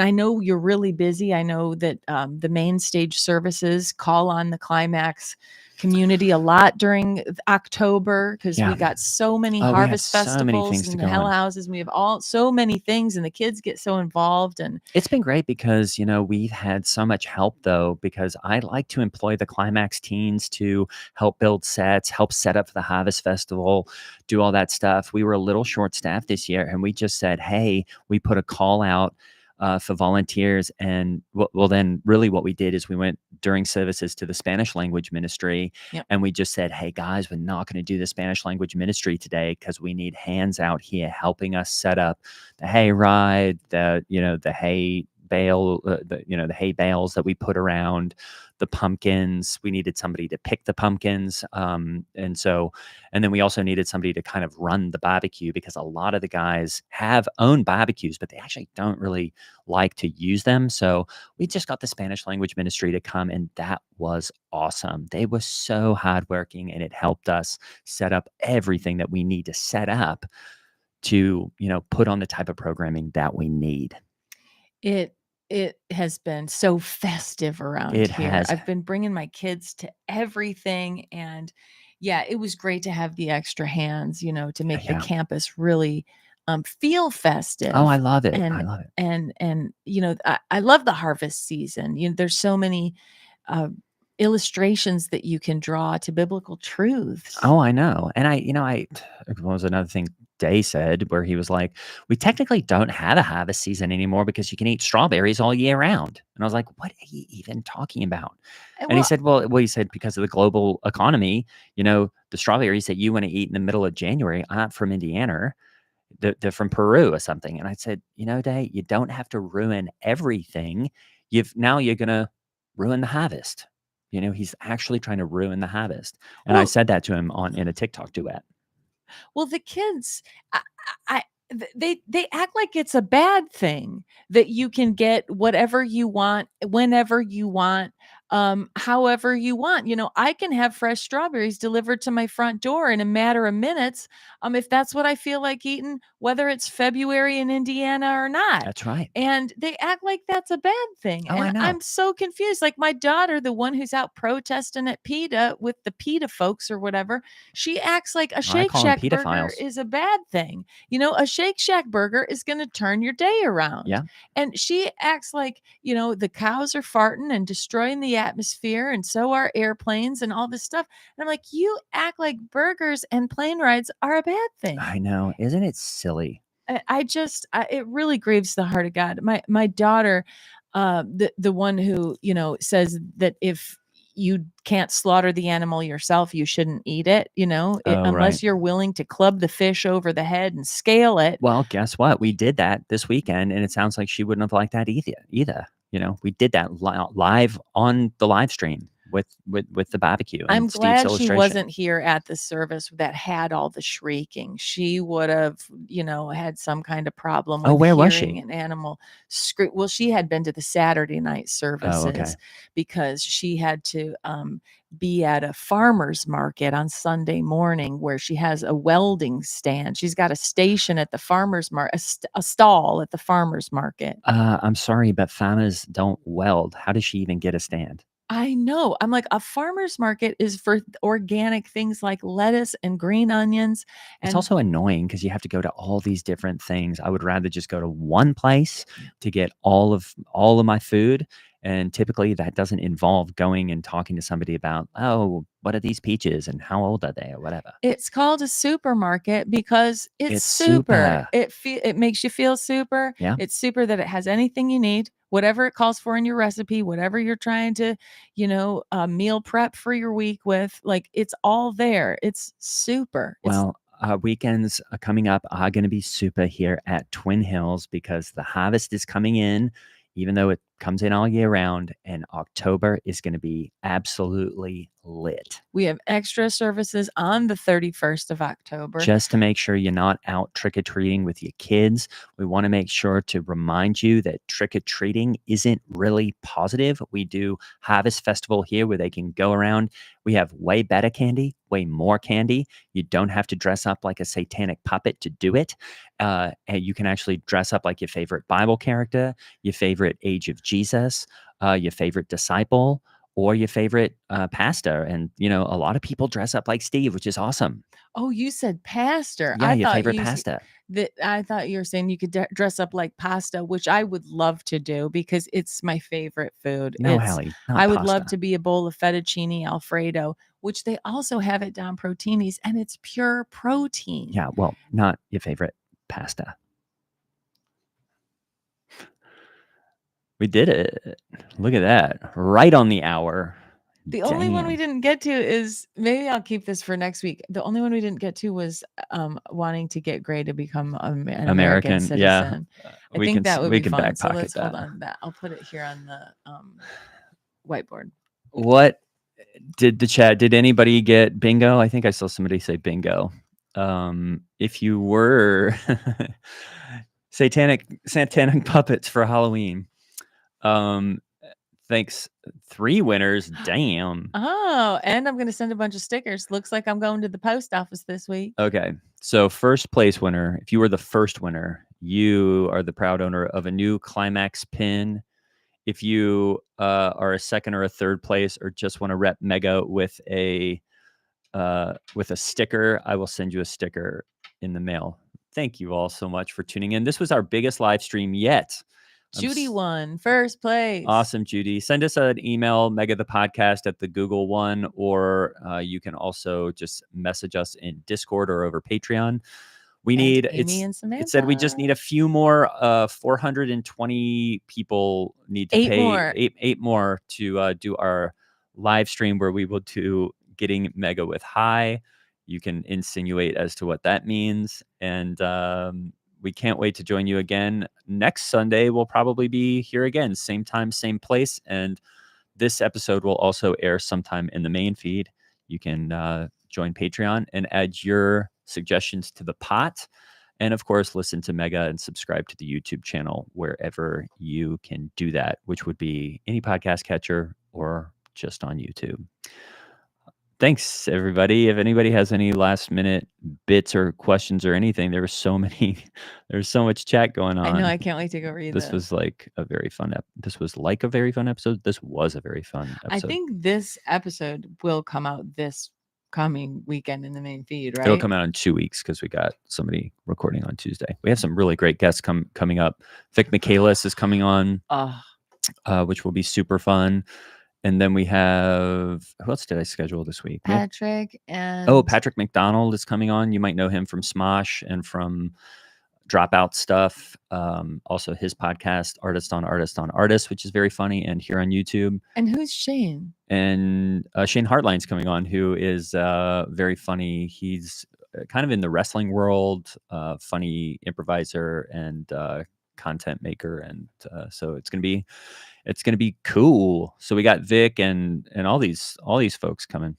I know you're really busy. I know that the main stage services call on the Climax community a lot during October, because Yeah. we got so many Oh, we have harvest so many festivals things to and the go hell on. houses. And we have so many things, and the kids get so involved. And It's been great because, we've had so much help though, because I like to employ the Climax teens to help build sets, help set up for the Harvest Festival, do all that stuff. We were a little short staffed this year and we just said, hey, we put a call out for volunteers. And well, then really what we did is we went during services to the Spanish language ministry. yep. And we just said, hey guys, we're not going to do the Spanish language ministry today because we need hands out here helping us set up the hay ride, the hay bale, the hay bales that we put around, the pumpkins. We needed somebody to pick the pumpkins, and then we also needed somebody to kind of run the barbecue because a lot of the guys have own barbecues, but they actually don't really like to use them. So we just got the Spanish language ministry to come, and that was awesome. They were so hardworking, and it helped us set up everything that we need to set up to, put on the type of programming that we need. It has been so festive around It here. has. I've been bringing my kids to everything, and yeah, it was great to have the extra hands, to make the Yeah. campus really feel Oh, I festive. love it. I And love it. I love the harvest season. There's so many uh, illustrations that you can draw to biblical truths. Oh, I know. And what was another thing Day said where he was like, we technically don't have a harvest season anymore because you can eat strawberries all year round. And I was like, what are you even talking about? And he Well, said, he said, because of the global economy, the strawberries that you want to eat in the middle of January aren't from Indiana. They're from Peru or something. And I said, Day, you don't have to ruin everything. You're going to ruin the harvest. He's actually trying to ruin the harvest. And I well, said that to him in a TikTok duet. Well, the kids, they act like it's a bad thing that you can get whatever you want, whenever you want, however you want. I can have fresh strawberries delivered to my front door in a matter of minutes, if that's what I feel like eating, whether it's February in Indiana or not. That's right. And they act like that's a bad thing. Oh, I And know. I'm so confused. Like my daughter, the one who's out protesting at PETA with the PETA folks or whatever, she acts like a I Shake call them Shack burger pedophiles. is a bad thing. A Shake Shack burger is going to turn your day around. Yeah. And she acts like, the cows are farting and destroying the atmosphere, and so are airplanes and all this stuff. And I'm like, you act like burgers and plane rides are a bad thing. I know. Isn't it silly? It really grieves the heart of God. My daughter, the one who, says that if you can't slaughter the animal yourself, you shouldn't eat it, Oh, right. unless you're willing to club the fish over the head and scale it. Well, guess what? We did that this weekend, and it sounds like she wouldn't have liked that either. We did that live on the live stream with the barbecue I'm and Steve's glad she illustration. wasn't here at the service that had all the shrieking. She would have, had some kind of problem Oh, with where was hearing she? an animal scream. Well, she had been to the Saturday night Oh, okay. services because she had to be at a farmer's market on Sunday morning where she has a welding stand. She's got a station at the farmer's market, a stall at the farmer's market. I'm sorry, but farmers don't weld. How does she even get a stand? I know. I'm like, a farmer's market is for organic things like lettuce and green onions. It's And also annoying because you have to go to all these different things. I would rather just go to one place yeah. to get all of my food And typically that doesn't involve going and talking to somebody about, oh, what are these peaches and how old are they or whatever. It's called a supermarket because it's It's super. super. It makes you feel super. Yeah. It's super that it has anything you need, whatever it calls for in your recipe, whatever you're trying to, meal prep for your week with. Like, it's all there. It's super. Well, weekends coming up are going to be super here at Twin Hills because the harvest is coming in, even though it comes in all year round, and October is going to be absolutely lit. We have extra services on the 31st of October. Just to make sure you're not out trick-or-treating with your kids, we want to make sure to remind you that trick-or-treating isn't really positive. We do Harvest Festival here where they can go around. We have way better candy, way more candy. You don't have to dress up like a satanic puppet to do it. And you can actually dress up like your favorite Bible character, your favorite Age of Jesus, your favorite disciple, or your favorite pastor. And, a lot of people dress up like Steve, which is awesome. Oh, you said pastor. Yeah, your favorite pastor. I thought you were saying you could dress up like pasta, which I would love to do because it's my favorite food. No, Hallie, not I would pasta. love to be a bowl of fettuccine Alfredo, which they also have at Don Protini's, and it's pure protein. Yeah, well, not your favorite pasta. We did it. Look at that. Right on the hour. The only one we didn't get to is, maybe I'll keep this for next week. The only one we didn't get to was wanting to get Gray to become an American citizen. Yeah. I think that would be fun. Back So pocket let's that. hold on to that. I'll put it here on the whiteboard. What did anybody get bingo? I think I saw somebody say bingo. If you were satanic puppets for Halloween, thanks. 3 winners. Damn. Oh, and I'm going to send a bunch of stickers. Looks like I'm going to the post office this week. Okay. So first place winner, if you were the first winner, you are the proud owner of a new Climax pin. If you are a second or a third place or just want to rep Mega with a sticker, I will send you a sticker in the mail. Thank you all so much for tuning in. This was our biggest live stream yet. Judy won first place. Awesome, Judy. Send us an email, megathepodcast at the Google one, or you can also just message us in Discord or over Patreon. We need Amy and Samantha. It said we just need a few more. 420 people need to pay 8 more to do our live stream where we will do Getting Mega with High. You can insinuate as to what that means, and we can't wait to join you again. Next Sunday, we'll probably be here again, same time, same place. And this episode will also air sometime in the main feed. You can join Patreon and add your suggestions to the pot. And of course, listen to Mega and subscribe to the YouTube channel wherever you can do that, which would be any podcast catcher or just on YouTube. Thanks, everybody. If anybody has any last minute bits or questions or anything, there's so much chat going on. I know. I can't wait to go read this. Was like a very fun This was like a very fun episode. This was a very fun episode. I think this episode will come out this coming weekend in the main feed, right? It'll come out in 2 weeks because we got somebody recording on Tuesday. We have some really great guests coming up. Vic Michaelis is coming on, which will be super fun. And then we have, who else did I schedule this week? Patrick and... Patrick McDonald is coming on. You might know him from Smosh and from Dropout stuff. Also his podcast, Artist on Artist, which is very funny, and here on YouTube. And who's Shane? And Shane Hartline's coming on, who is very funny. He's kind of in the wrestling world, funny improviser and content maker. And so it's going to be cool. So we got Vic and all these folks coming.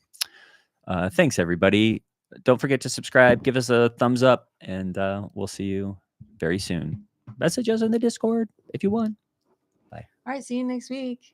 Thanks, everybody. Don't forget to subscribe. Give us a thumbs up, and we'll see you very soon. Message us in the Discord if you want. Bye. All right. See you next week.